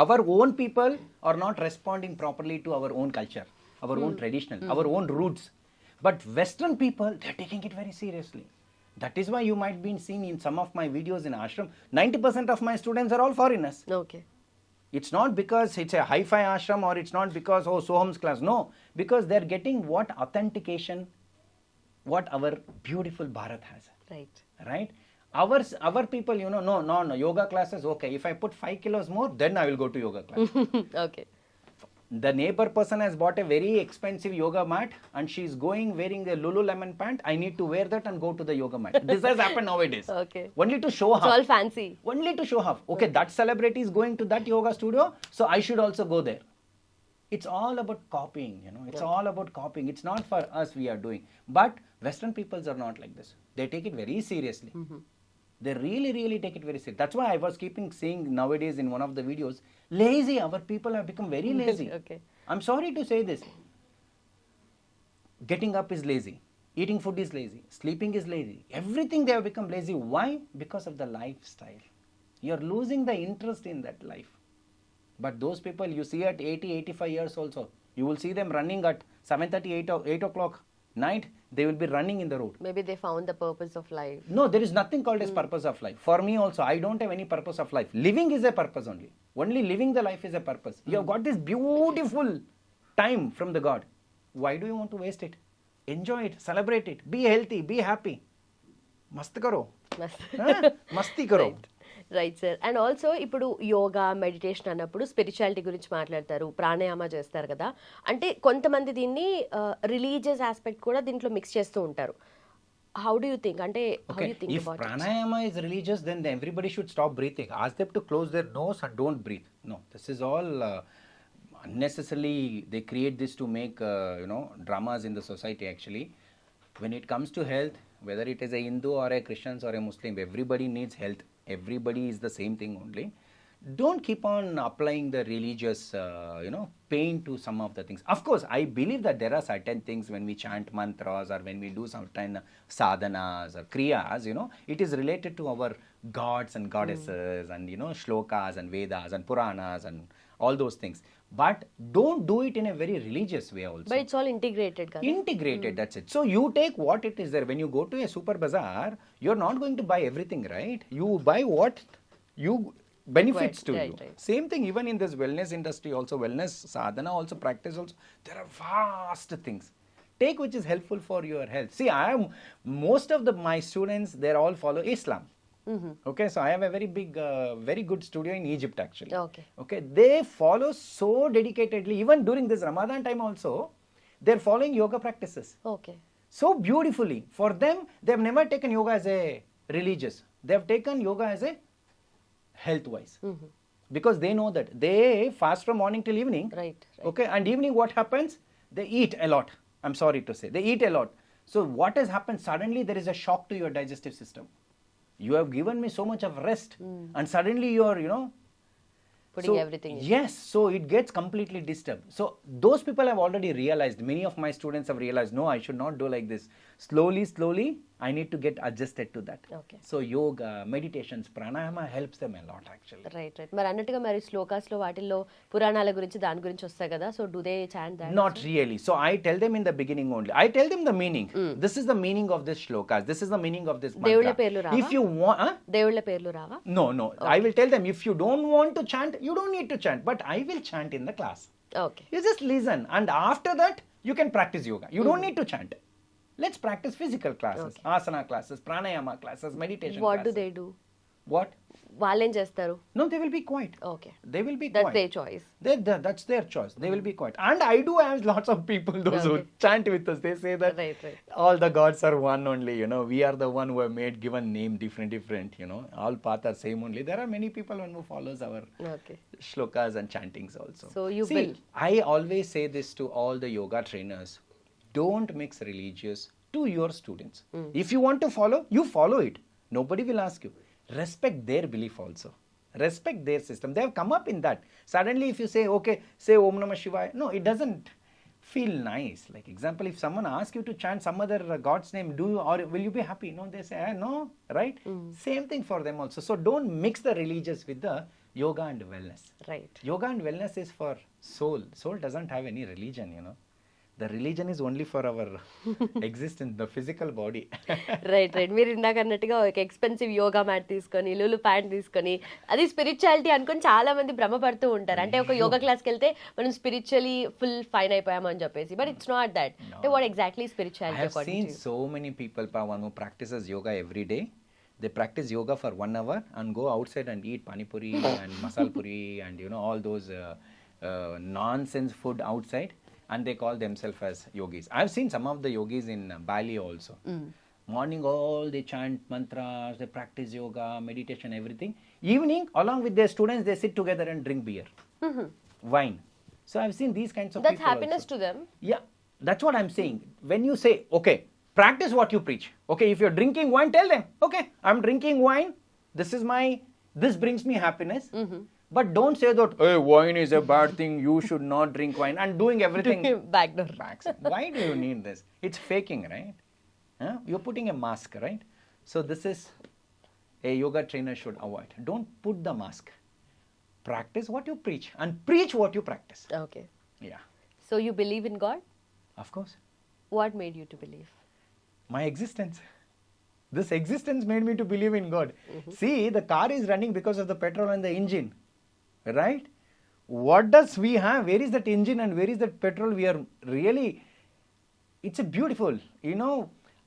[SPEAKER 3] our own people are not responding properly to our own culture, our own traditional, our own roots. But Western people, they're taking it very seriously. That is why you might be seen in some of my videos in ashram. 90% of my students are all foreigners.
[SPEAKER 1] Okay.
[SPEAKER 3] It's not because it's a hi-fi ashram or it's not because, oh, Soham's class. No, because they're getting what authentication, what our beautiful Bharat has.
[SPEAKER 1] Right.
[SPEAKER 3] Right? Our people, no, yoga classes, okay. If I put 5 kilos more, then I will go to yoga class.
[SPEAKER 1] Okay.
[SPEAKER 3] The neighbor person has bought a very expensive yoga mat and she's going wearing a Lululemon pant. I need to wear that and go to the yoga mat. This has happened nowadays.
[SPEAKER 1] Okay.
[SPEAKER 3] Only to show
[SPEAKER 1] it's all
[SPEAKER 3] off.
[SPEAKER 1] Fancy.
[SPEAKER 3] Only to show off. Okay, that celebrity is going to that yoga studio, so I should also go there. It's all about copying, It's all about copying. It's not for us we are doing. But Western peoples are not like this. They take it very seriously. They really, really take it very seriously. That's why I was keeping saying nowadays in one of the videos, lazy. Our people have become very lazy.
[SPEAKER 1] Okay.
[SPEAKER 3] I'm sorry to say this. Getting up is lazy. Eating food is lazy. Sleeping is lazy. Everything they have become lazy. Why? Because of the lifestyle. You're losing the interest in that life. But those people you see at 80, 85 years also, you will see them running at 7:30, 8 o'clock night, they will be running in the road.
[SPEAKER 1] Maybe they found the purpose of life.
[SPEAKER 3] No, there is nothing called as purpose of life. For me also, I don't have any purpose of life. Living is a purpose only. Only living the life is a purpose. You have got this beautiful time from the God. Why do you want to waste it? Enjoy it, celebrate it, be healthy, be happy. Mast karo. Masti karo.
[SPEAKER 1] Right sir. And also ఇప్పుడు yoga meditation అన్నప్పుడు spirituality గురించి మాట్లాడతారు, ప్రాణాయామ చేస్తారు కదా. అంటే కొంతమంది దీన్ని religious aspect కూడా దీంట్లో మిక్స్ చేస్తూ ఉంటారు. How do you think? అంటే
[SPEAKER 3] if pranayama is religious, then everybody should stop breathing. Ask them to close their nose and don't breathe. No, this is all unnecessarily. They create this to make dramas in the society. Actually, when it comes to health, whether it is a Hindu or a Christian or a Muslim, everybody needs health. Everybody is the same thing only. Don't keep on applying the religious pain to some of the things. Of course, I believe that there are certain things when we chant mantras or when we do certain sadhanas or kriyas, it is related to our gods and goddesses and shlokas and Vedas and Puranas and all those things. But don't do it in a very religious way also.
[SPEAKER 1] But it's all integrated.
[SPEAKER 3] Integrated, that's it. So you take what it is there. When you go to a super bazaar, you're not going to buy everything, right? You buy what you benefits to you. Right. Same thing even in this wellness industry also, wellness sadhana also, practice also. There are vast things. Take which is helpful for your health. See, most of my students, they all follow Islam. Okay, so I have a very big, very good studio in Egypt actually. Okay, they follow so dedicatedly. Even during this Ramadan time also, they're following yoga practices.
[SPEAKER 1] Okay.
[SPEAKER 3] So beautifully. For them, they've never taken yoga as a religious. They've taken yoga as a health-wise. Because they know that they fast from morning till evening.
[SPEAKER 1] Right.
[SPEAKER 3] Okay, and evening what happens? They eat a lot. I'm sorry to say. They eat a lot. So what has happened? Suddenly there is a shock to your digestive system. You have given me so much of rest and suddenly you are,
[SPEAKER 1] putting everything in.
[SPEAKER 3] Yes, so it gets completely disturbed. So those people have already realized, many of my students have realized, no, I should not do like this. Slowly, I need to get adjusted to that.
[SPEAKER 1] Okay.
[SPEAKER 3] So yoga, meditations, pranayama helps them a lot actually.
[SPEAKER 1] Right. మరి అన్నట్టుగా మరి శ్లోకాస్లో వాటిల్లో పురాణాల గురించి దాని గురించి వస్తాయి కదా. So do they chant that?
[SPEAKER 3] Not really. So I tell them in the beginning only. I tell them the meaning. This is the meaning of this shlokas. This is the meaning of this mantra.
[SPEAKER 1] దేవుళ్ళ పేర్లు రావా?
[SPEAKER 3] If you want,
[SPEAKER 1] దేవుళ్ళ పేర్లు రావా?
[SPEAKER 3] No. Okay. I will tell them, if you don't want to chant, you don't need to chant. But I will chant in the class.
[SPEAKER 1] Okay.
[SPEAKER 3] You just listen, and after that you can practice yoga. You don't need to chant. Let's practice physical classes, asana classes, pranayama classes, meditation
[SPEAKER 1] What
[SPEAKER 3] classes.
[SPEAKER 1] do they do?
[SPEAKER 3] What?
[SPEAKER 1] వాళ్ళేం చేస్తారు?
[SPEAKER 3] No, they will be quiet.
[SPEAKER 1] Okay.
[SPEAKER 3] They will be
[SPEAKER 1] That's
[SPEAKER 3] quiet.
[SPEAKER 1] their choice.
[SPEAKER 3] That's their choice. They will be quiet. And I do have lots of people, those who chant with us. They say that
[SPEAKER 1] Right.
[SPEAKER 3] all the gods are one only, we are the one who have given name different, all paths are same only. There are many people who follows our shlokas and chantings also.
[SPEAKER 1] So you will.
[SPEAKER 3] I always say this to all the yoga trainers. Don't mix religious to your students. If you want to follow, you follow it. Nobody will ask you. Respect their belief also. Respect their system. They have come up in that. Suddenly if you say, okay, say Om Namah Shivaya. No, it doesn't feel nice. Like example, if someone asks you to chant some other God's name, will you be happy? No, they say, no, right? Same thing for them also. So don't mix the religious with the yoga and wellness.
[SPEAKER 1] Right.
[SPEAKER 3] Yoga and wellness is for soul. Soul doesn't have any religion, The religion is only for our existence, the physical body.
[SPEAKER 1] Right మీరు ఇందాక అన్నట్టుగా ఒక expensive yoga mat తీసుకొని Lulu pant తీసుకొని అది spirituality అనుకొని చాలా మంది భ్రమపడుతూ ఉంటారు. అంటే ఒక యోగా క్లాస్కి వెళ్తే మనం స్పిరిచువలీ ఫుల్ ఫైన్ అయిపోయామని చెప్పేసి. But it's not that. అంటే what exactly spirituality?
[SPEAKER 3] I have seen so many people, Pawan, who practices yoga every day. They practice yoga for 1 hour and go outside and eat pani puri and masal puri and all those nonsense food outside. And they call themselves as yogis. I've seen some of the yogis in Bali also. Morning all they chant mantras, they practice yoga, meditation, everything. Evening, along with their students, they sit together and drink beer, wine. So I've seen these kinds of
[SPEAKER 1] That's
[SPEAKER 3] people
[SPEAKER 1] happiness
[SPEAKER 3] also.
[SPEAKER 1] to them.
[SPEAKER 3] Yeah, that's what I'm saying. When you say, okay, practice what you preach. Okay, if you're drinking wine, tell them, okay, I'm drinking wine. This brings me happiness. But don't say that, hey, wine is a bad thing, you should not drink wine, and doing everything
[SPEAKER 1] Backdoor.
[SPEAKER 3] backs. Why do you need this? It's faking, right? Huh? You're putting a mask, right? So this is a yoga trainer should avoid. Don't put the mask. Practice what you preach and preach what you practice.
[SPEAKER 1] Okay.
[SPEAKER 3] Yeah,
[SPEAKER 1] So you believe in God?
[SPEAKER 3] of course.
[SPEAKER 1] What made you to believe?
[SPEAKER 3] My existence. This existence made me to believe in God. See, the car is running because of the petrol and the engine, right? What does we have? Where is that engine and where is that petrol? We are really, it's a beautiful,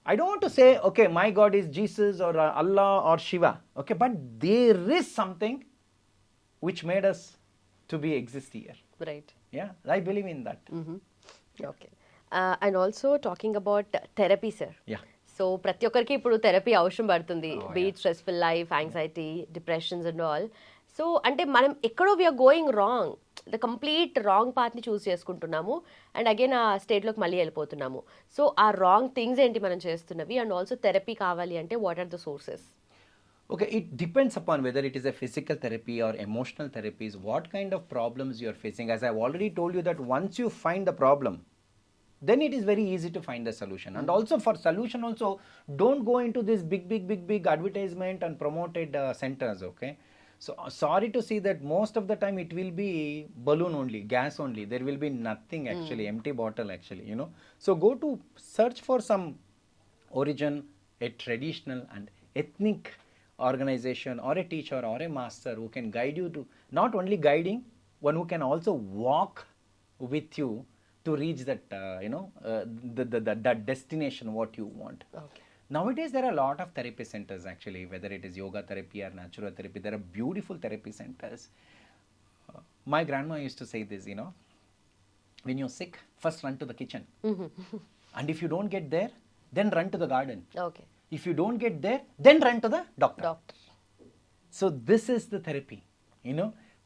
[SPEAKER 3] I don't want to say, okay, my God is Jesus or Allah or Shiva, okay, but there is something which made us to be exist here.
[SPEAKER 1] Right.
[SPEAKER 3] Yeah, I believe in that.
[SPEAKER 1] Okay. And also talking about therapy, sir.
[SPEAKER 3] Yeah.
[SPEAKER 1] So ప్రతి ఒక్కరికి ఇప్పుడు therapy అవసరం పడుతుంది, but
[SPEAKER 3] yeah.
[SPEAKER 1] Stressful life, anxiety, depressions and all. So అంటే మనం ఎక్కడో we are going wrong, the complete wrong పాత్ని choose చేసుకుంటున్నాము అండ్ అగైన్ ఆ స్టేట్లోకి మళ్ళీ వెళ్ళిపోతున్నాము. సో ఆ రాంగ్ థింగ్స్ ఏంటి మనం చేస్తున్నవి, అండ్ ఆల్సో థెరపీ కావాలి అంటే what are the sources?
[SPEAKER 3] Okay, it depends upon whether it is a physical therapy or emotional therapies, what kind of problems you are facing. As I've already told you that once you find the problem, then it is very easy to find the solution. And also for solution also, don't go into this big advertisement and promoted centers, okay? So sorry to see that most of the time it will be balloon only, gas only. There will be nothing actually, empty bottle actually, So go to search for some origin, a traditional and ethnic organization or a teacher or a master who can guide you to, not only guiding, one who can also walk with you to reach that, that destination what you want.
[SPEAKER 1] Okay.
[SPEAKER 3] Nowadays, there are a lot of therapy centers actually, whether it is yoga therapy or natural therapy. There are beautiful therapy centers. My grandma used to say this, when you're sick, first run to the kitchen. And if you don't get there, then run to the garden.
[SPEAKER 1] Okay.
[SPEAKER 3] If you don't get there, then run to the doctor. So this is the therapy,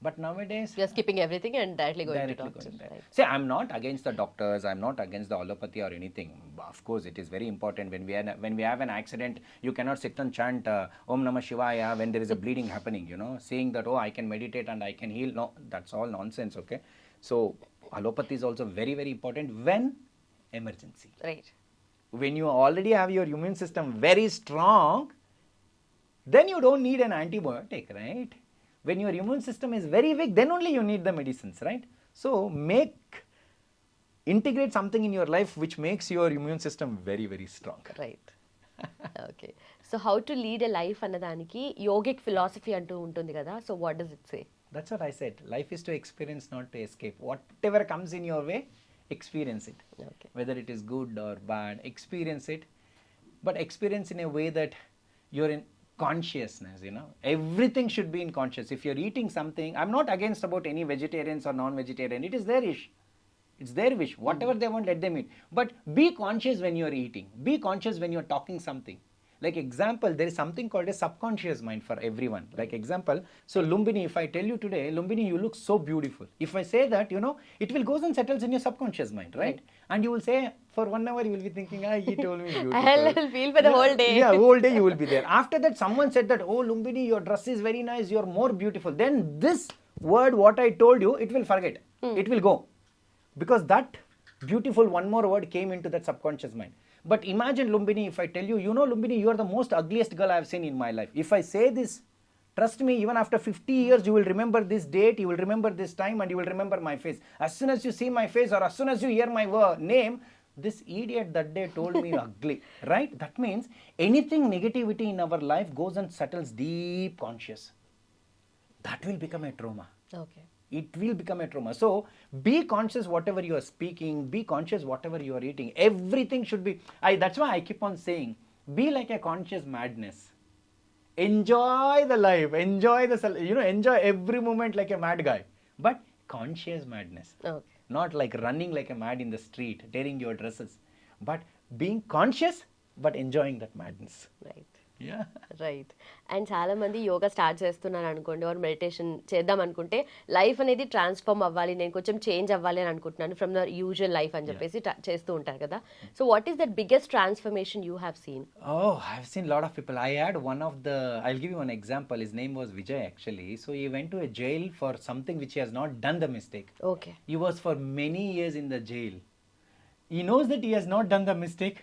[SPEAKER 3] But nowadays,
[SPEAKER 1] We are skipping everything and directly going to doctors.
[SPEAKER 3] there.
[SPEAKER 1] Right.
[SPEAKER 3] See, I'm not against the doctors. I'm not against the allopathy or anything. Of course, it is very important when we have an accident. You cannot sit and chant Om Namah Shivaya when there is a bleeding happening. Saying that I can meditate and I can heal. No, that's all nonsense. Okay, so allopathy is also very very important when emergency.
[SPEAKER 1] Right.
[SPEAKER 3] When you already have your immune system very strong, then you don't need an antibiotic, right? When your immune system is very weak, then only you need the medicines, right? So integrate something in your life which makes your immune system very, very strong.
[SPEAKER 1] Right. Okay. So how to lead a life అన్నదానికి yogic philosophy అంటూ ఉంటుంది కదా, so what does it say?
[SPEAKER 3] That's what I said. Life is to experience, not to escape. Whatever comes in your way, experience it.
[SPEAKER 1] Okay.
[SPEAKER 3] Whether it is good or bad, experience it. But experience in a way that you're in consciousness, Everything should be in conscious. If you're eating something, I'm not against about any vegetarians or non-vegetarian. It is their wish. It's their wish. Whatever they want, let them eat. But be conscious when you're eating. Be conscious when you're talking something. Like example, there is something called a subconscious mind for everyone. Like example, so Lumbini, if I tell you today, Lumbini, you look so beautiful. If I say that, it will goes and settles in your subconscious mind, right? And you will say, for 1 hour, you will be thinking, he told me beautiful.
[SPEAKER 1] I'll feel for the whole day.
[SPEAKER 3] Yeah, whole day you will be there. After that, someone said that, oh, Lumbini, your dress is very nice, you're more beautiful. Then this word, what I told you, it will forget. It will go. Because that beautiful one more word came into that subconscious mind. But imagine, Lumbini, if I tell you, Lumbini, you are the most ugliest girl I have seen in my life. If I say this, trust me, even after 50 years, you will remember this date, you will remember this time, and you will remember my face. As soon as you see my face or as soon as you hear my name, this idiot that day told me ugly, right? That means anything negativity in our life goes and settles deep conscious. That will become a trauma.
[SPEAKER 1] Okay.
[SPEAKER 3] It will become a trauma. So be conscious whatever you are speaking, be conscious whatever you are eating. Everything should be, that's why I keep on saying, be like a conscious madness. Enjoy the life, enjoy enjoy every moment like a mad guy. But conscious madness.
[SPEAKER 1] Okay.
[SPEAKER 3] Not like running like a mad in the street, tearing your dresses. But being conscious, but enjoying that madness.
[SPEAKER 1] Right.
[SPEAKER 3] Yeah.
[SPEAKER 1] Right. And చాలా మంది yoga start చేస్తున్నారు అనుకోండి, are meditation చేద్దాం అనుకుంటే life అనేది transform అవ్వాలి, నేను కొంచెం చేంజ్ అవ్వాలి అని అనుకుంటున్నాను ఫ్రమ్ ద యూజువల్ లైఫ్ అని చెప్పేసి చేస్తూ ఉంటారు కదా. So what is that biggest transformation you have seen?
[SPEAKER 3] Oh, I've seen a lot of people. I had one of the, I'll give you one example. His name was Vijay actually. So he went to a jail for something which he has not done the mistake.
[SPEAKER 1] Okay.
[SPEAKER 3] He was for many years in the jail. He knows that he has not done the mistake,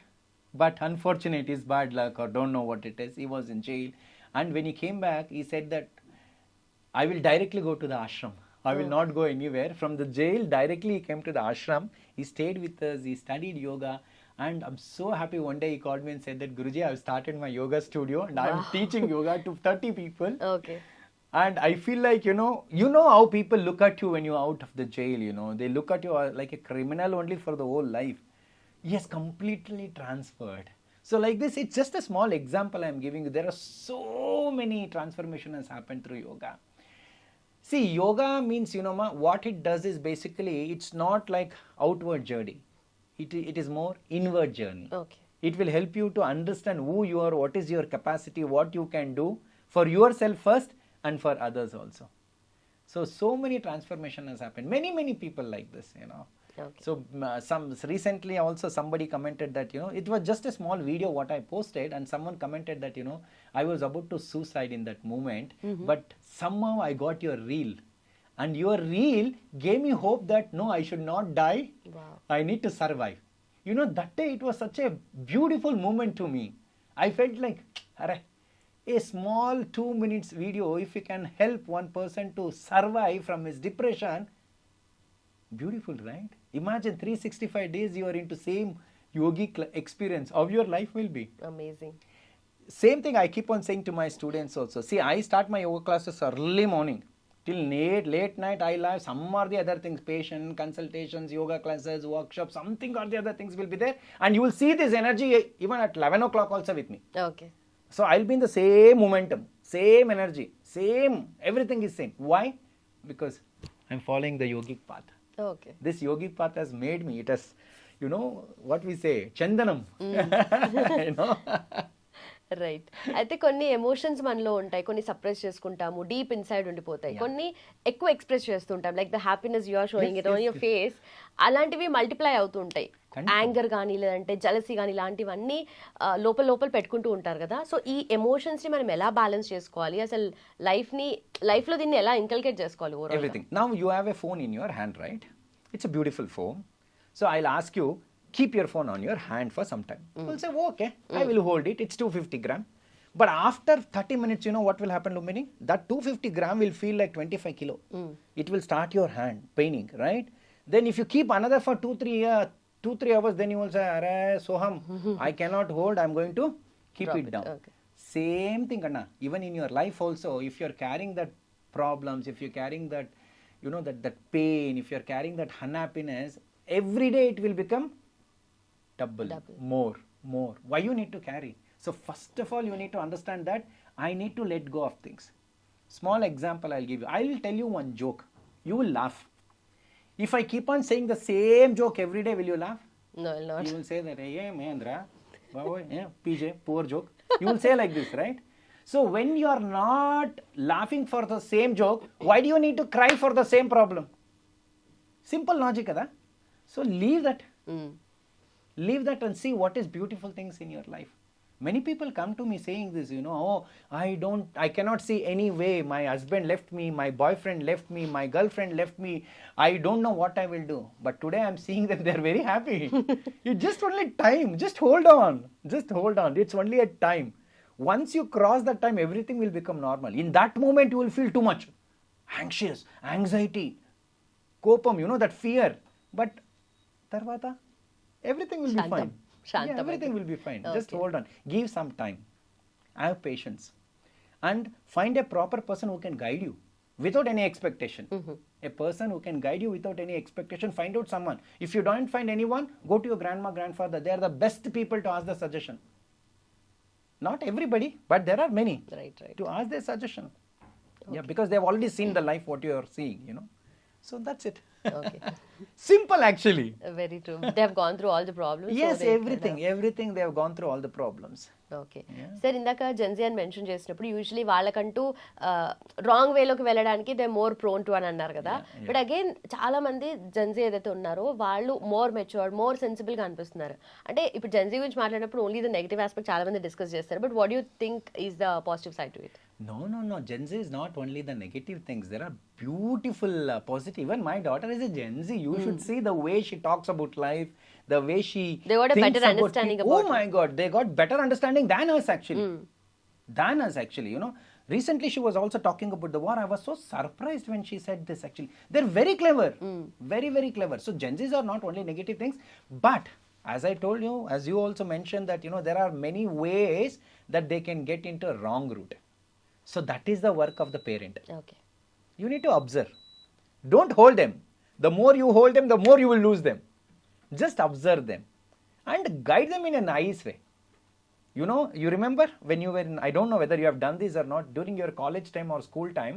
[SPEAKER 3] but unfortunate is bad luck or don't know what it is. He was in jail, and when he came back, he said that I will directly go to the ashram. I will not go anywhere. From the jail, directly he came to the ashram. He stayed with us. He studied yoga. And I'm so happy. One day he called me and said that, Guruji, I've started my yoga studio and I'm teaching yoga to 30 people.
[SPEAKER 1] Okay.
[SPEAKER 3] And I feel like, you know how people look at you when you're out of the jail, They look at you like a criminal only for the whole life. He has completely transferred. So like this, it's just a small example I'm giving you. There are so many transformations has happened through yoga. See, yoga means, what it does is basically, it's not like outward journey. It is more inward journey.
[SPEAKER 1] Okay.
[SPEAKER 3] It will help you to understand who you are, what is your capacity, what you can do for yourself first and for others also. So many transformation has happened. Many people like this,
[SPEAKER 1] Okay.
[SPEAKER 3] So recently also somebody commented that, it was just a small video what I posted, and someone commented that, I was about to suicide in that moment, but somehow I got your reel. And your reel gave me hope that, no, I should not die.
[SPEAKER 1] Wow.
[SPEAKER 3] I need to survive. That day it was such a beautiful moment to me. I felt like, a small 2 minutes video, if you can help one person to survive from his depression, beautiful, right? Imagine 365 days you are into same yogic experience. How your life will be.
[SPEAKER 1] Amazing.
[SPEAKER 3] Same thing I keep on saying to my students also. See, I start my yoga classes early morning. Till late night, I live some or the other things, patient consultations, yoga classes, workshops, something or the other things will be there. And you will see this energy even at 11 o'clock also with me.
[SPEAKER 1] Okay.
[SPEAKER 3] So I'll be in the same momentum, same energy, same, everything is same. Why? Because I'm following the yogic path.
[SPEAKER 1] Okay.
[SPEAKER 3] This yogic path has made me, it has, what we say, chandanam.
[SPEAKER 1] Right. అయితే కొన్ని emotions మనలో ఉంటాయి, కొన్ని suppress చేసుకుంటాము, deep inside ఉండిపోతాయి, కొన్ని ఎక్కువ express చేస్తుంటాం, like the happiness you are showing it on your face. అలాంటివి మల్టిప్లై అవుతూ ఉంటాయి. యాంగర్ కానీ లేదంటే జలసీ కానీ ఇలాంటివన్నీ లోపల పెట్టుకుంటూ ఉంటారు కదా. సో ఈ ఎమోషన్స్ ని మనం ఎలా బ్యాలెన్స్ చేసుకోవాలి, అసలు లైఫ్ లో దీన్ని ఎలా ఇంకల్కేట్ చేసుకోవాలి?
[SPEAKER 3] Everything. Now you have a phone in your hand, right? It's a beautiful phone. So I'll ask you, keep your phone on your hand for some time. You'll say, okay, I will hold it. It's 250 gram. But after 30 minutes, what will happen, Lumbini? That 250 gram will feel like 25 kilo. It will start your hand paining, right? Then if you keep another for 2-3 hours, then you will say, Soham, I cannot hold. I'm going to keep it down.
[SPEAKER 1] Okay.
[SPEAKER 3] Same thing, Anna. Even in your life also, if you're carrying that problems, if you're carrying that, that pain, if you're carrying that unhappiness, every day it will become double. More. Why you need to carry? So first of all, you need to understand that I need to let go of things. Small example I'll give you. I will tell you one joke. You will laugh. If I keep on saying the same joke every day, will you laugh?
[SPEAKER 1] No, I'll not.
[SPEAKER 3] You will say that, hey, Mahendra, PJ, poor joke. You will say like this, right? So when you are not laughing for the same joke, why do you need to cry for the same problem? Simple logic, kada? So leave that. Leave that and see what is beautiful things in your life. Many people come to me saying this, I cannot see any way. My husband left me, my boyfriend left me, my girlfriend left me. I don't know what I will do. But today I'm seeing them, they're very happy. It's just only time. Just hold on. It's only a time. Once you cross that time, everything will become normal. In that moment, you will feel too much. Anxious, anxiety, kopam, that fear. But tarvata, everything will be fine. Yeah, everything will be fine. Just hold on. Give some time. Have patience. And find a proper person who can guide you without any expectation. A person who can guide you without any expectation. Find out someone. If you don't find anyone, go to your grandma, grandfather. They are the best people to ask the suggestion. Not everybody, but there are many.
[SPEAKER 1] Right.
[SPEAKER 3] To ask their suggestion. Okay. Yeah, because they have already seen the life what you are seeing, So that's it.
[SPEAKER 1] Okay.
[SPEAKER 3] Simple actually.
[SPEAKER 1] Very true. They have gone through all the problems. so
[SPEAKER 3] Yes,
[SPEAKER 1] they can
[SPEAKER 3] everything they have gone through all the problems.
[SPEAKER 1] Okay sir ఇందాక Gen Z అని mention చేసినప్పుడు usually వాళ్ళకంటూ wrong వేలోకి వెళ్ళడానికి they more prone to అని అన్నారు కదా but again చాలా మంది జెన్జీ ఏదైతే ఉన్నారో వాళ్ళు మోర్ మెచ్యూర్డ్ మోర్ సెన్సిబుల్ గా అనిపిస్తున్నారు అంటే ఇప్పుడు జెన్జీ గురించి మాట్లాడినప్పుడు ఓన్లీ ద నెగిటివ్ ఆస్పెక్ట్ చాలా మంది డిస్కస్ చేస్తారు but what you think is the positive side to it
[SPEAKER 3] No. Gen Z is not only the negative things. There are beautiful positive. Even my daughter is a Gen Z. You should see the way she talks about life, the way she
[SPEAKER 1] They got a
[SPEAKER 3] thinks
[SPEAKER 1] better
[SPEAKER 3] about
[SPEAKER 1] understanding
[SPEAKER 3] people.
[SPEAKER 1] about
[SPEAKER 3] Oh my God, they got better understanding than us actually. Than us actually, you know. Recently she was also talking about the war. I was so surprised when she said this actually. They're very clever. Very clever. So Gen Zs are not only negative things, but as I told you, as you also mentioned that, you know, there are many ways that they can get into a wrong route. So that is the work of the parent.
[SPEAKER 1] Okay
[SPEAKER 3] You need to observe. Don't hold them. The more you hold them, the more you will lose them. Just observe them and guide them in a nice way. You know, you remember when you were in, I don't know whether you have done this or not, during your college time or school time,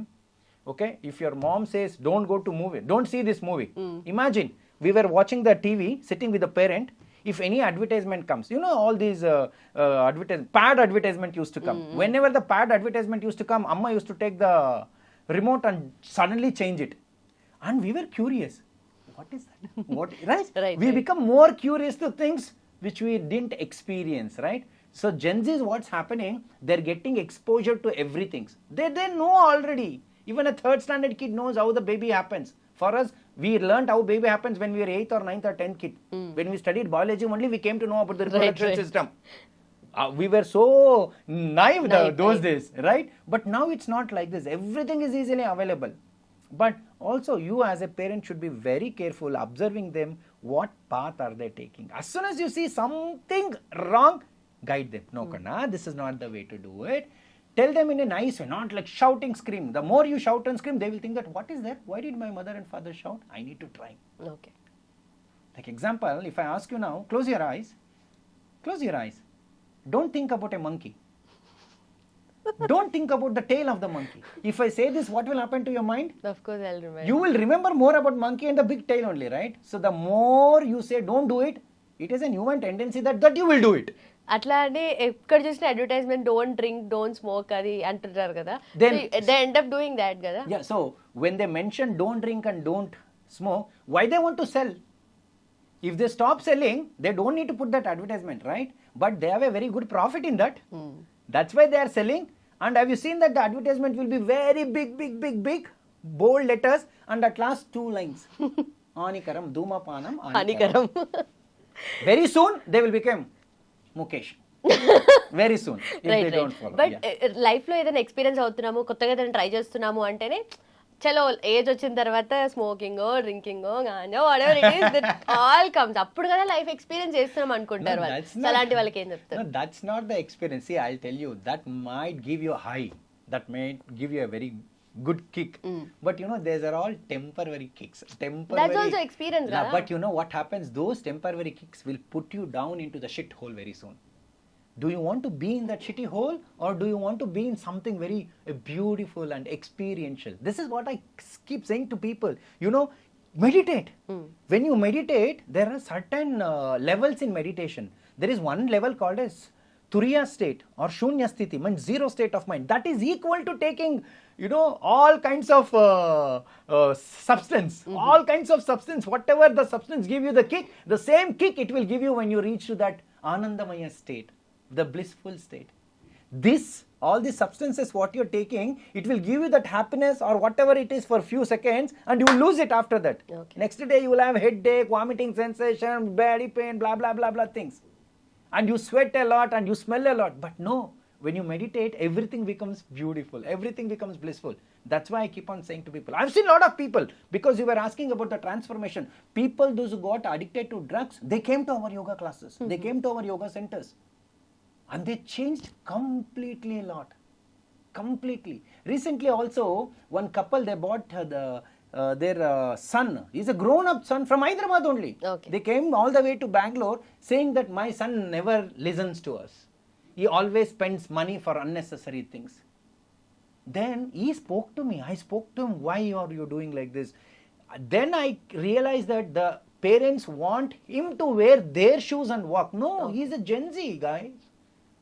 [SPEAKER 3] okay, if your mom says, don't go to movie, don't see this movie. Imagine, we were watching the TV, sitting with the parent, if any advertisement comes, you know, all these pad advertisement used to come. Whenever the pad advertisement used to come, Amma used to take the remote and suddenly change it. And we were curious. What is that? What, right? We become more curious to things which we didn't experience, right? So Gen Z is what's happening. They're getting exposure to everything. They know already. Even a 3rd standard kid knows how the baby happens. For us, we learned how baby happens when we were 8th or 9th or 10th kid. When we studied biology only, we came to know about the reproduction system. We were so naive those days, right? But now it's not like this. Everything is easily available. But also you as a parent should be very careful observing them. What path are they taking? As soon as you see something wrong, guide them. No, Kanna, this is not the way to do it. Tell them in a nice way, not like shouting, scream. The more you shout and scream, they will think that, what is that? Why did my mother and father shout? I need to try.
[SPEAKER 1] Okay
[SPEAKER 3] Like example, if I ask you now, close your eyes. Close your eyes. Don't think about a monkey. Don't think about the tail of the monkey. If I say this, what will happen to your mind?
[SPEAKER 1] Of course I will remember
[SPEAKER 3] You will remember more about monkey and the big tail only, right? So the more you say don't do it, it is a human tendency that you will do it.
[SPEAKER 1] అట్లా అని ఎక్కడ చూసిన advertisement don't drink don't smoke అది అంటుంటారు కదా
[SPEAKER 3] Then
[SPEAKER 1] they end up doing that కదా
[SPEAKER 3] yeah, so when they mention don't drink and don't smoke, why they want to sell? If they stop selling, they don't need to put that advertisement, right? But they have a very good profit in that. That's why they are selling. And have you seen that the advertisement will be very big, bold letters, and at last 2 lines. Anikaram, Dhumapanam,
[SPEAKER 1] హానికరం
[SPEAKER 3] Very soon, they will become Mukesh. Very soon, if they don't follow.
[SPEAKER 1] But
[SPEAKER 3] Yeah.
[SPEAKER 1] Life లో ఏదైనా experience అవుతున్నాము కొత్తగా ఏదైనా try చేస్తున్నాము అంటేనే చలో age వచ్చిన తర్వాత smoking drinking ganja whatever it is that all comes అప్పుడు కదా లైఫ్ ఎక్స్పీరియన్స్ చేస్తున్నాం అనుకుంటారు
[SPEAKER 3] No,
[SPEAKER 1] వాళ్ళు
[SPEAKER 3] that's
[SPEAKER 1] So
[SPEAKER 3] not-
[SPEAKER 1] అలాంటి వాళ్ళకి ఏం చెప్తారు
[SPEAKER 3] No, that's not the experience. See, I'll tell you, that might give you a high. That might give you a very good kick. But you know, these are all temporary kicks.
[SPEAKER 1] That's also experience,
[SPEAKER 3] Yeah,
[SPEAKER 1] కదా?
[SPEAKER 3] but you know what happens? Those temporary kicks will put you down into the shit hole very soon. Do you want to be in that shitty hole, or do you want to be in something very beautiful and experiential? This is what I keep saying to people. You know, meditate. When you meditate, there are certain levels in meditation. There is one level called as Turiya state or Shunya sthiti, means zero state of mind. That is equal to taking, you know, all kinds of substance. All kinds of substance. Whatever the substance give you the kick, the same kick it will give you when you reach to that Anandamaya state, the blissful state. This, all these substances what you're taking, it will give you that happiness or whatever it is for few seconds, and you will lose it after that.
[SPEAKER 1] Okay.
[SPEAKER 3] Next day you will have headache, vomiting sensation, body pain, blah blah blah blah things. And you sweat a lot and you smell a lot. But no, when you meditate, everything becomes beautiful, everything becomes blissful. That's why I keep on saying to people, I've seen a lot of people, because you were asking about the transformation. People, those who got addicted to drugs, they came to our yoga classes, they came to our yoga centers, and they changed completely a lot. Completely. Recently also, one couple, they bought their son. He's a grown-up son from Hyderabad only.
[SPEAKER 1] Okay.
[SPEAKER 3] They came all the way to Bangalore saying that my son never listens to us. He always spends money for unnecessary things. Then he spoke to me. I spoke to him, why are you doing like this? Then I realized that the parents want him to wear their shoes and walk. No, he's a Gen Z, guys.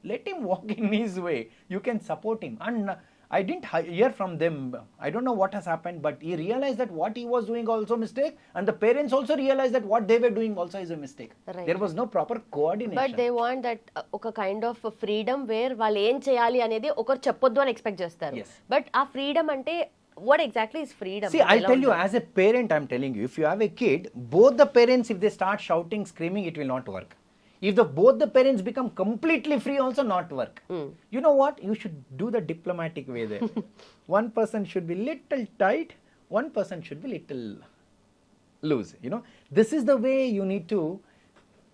[SPEAKER 3] Let him walk in his way. You can support him. And I didn't hear from them. I don't know what has happened, but he realized that what he was doing also mistake, and the parents also realized that what they were doing also is a mistake.
[SPEAKER 4] Right.
[SPEAKER 3] There was no proper coordination.
[SPEAKER 4] But they want that ఒక kind of freedom wear వాళ్ళు ఏం చేయాలి అనేది ఒకరు చెప్పొద్దు అని expect చేస్తారు.
[SPEAKER 3] Yes.
[SPEAKER 4] But ఆ ఫ్రీడమ్ అంటే what exactly is freedom?
[SPEAKER 3] See, I'll tell you, as a parent, I'm telling you, if you have a kid, both the parents, if they start shouting, screaming, it will not work. If both the parents become completely free, also not work. You know what? You should do the diplomatic way there. One person should be little tight, one person should be little loose. You know, this is the way you need to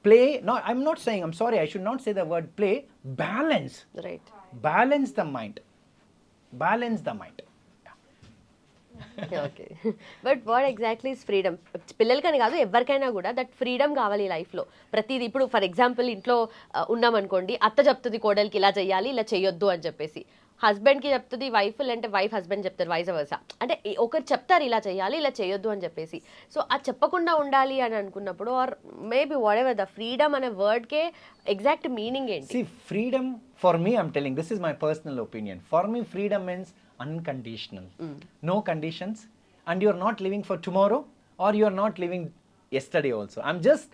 [SPEAKER 3] play. No, I'm not saying, I'm sorry, I should not say the word play. Balance.
[SPEAKER 4] Right.
[SPEAKER 3] Balance the mind. Balance the mind.
[SPEAKER 4] Okay but what exactly is freedom? పిల్లలకని కాదు, ఎవరికైనా కూడా that freedom కావాలి లైఫ్లో. ప్రతిదీ ఇప్పుడు for example ఇంట్లో ఉన్నామనుకోండి, అత్త చెప్తుంది కోడలికి ఇలా చేయాలి ఇలా చేయొద్దు అని చెప్పేసి, హస్బెండ్కి చెప్తుంది వైఫ్, లేదంటే వైఫ్ హస్బెండ్ చెప్తారు, వైస్ వర్సా. అంటే ఒకరు చెప్తారు ఇలా చేయాలి ఇలా చేయొద్దు అని చెప్పేసి. సో అది చెప్పకుండా ఉండాలి అని అనుకున్నప్పుడు, or maybe what ever the freedom అనే వర్డ్కే ఎగ్జాక్ట్ మీనింగ్ ఏంటి?
[SPEAKER 3] See, freedom, for me, I'm telling, this is my personal opinion. For me, freedom means unconditional. No conditions. And you're not living for tomorrow, or you're not living yesterday also. I'm just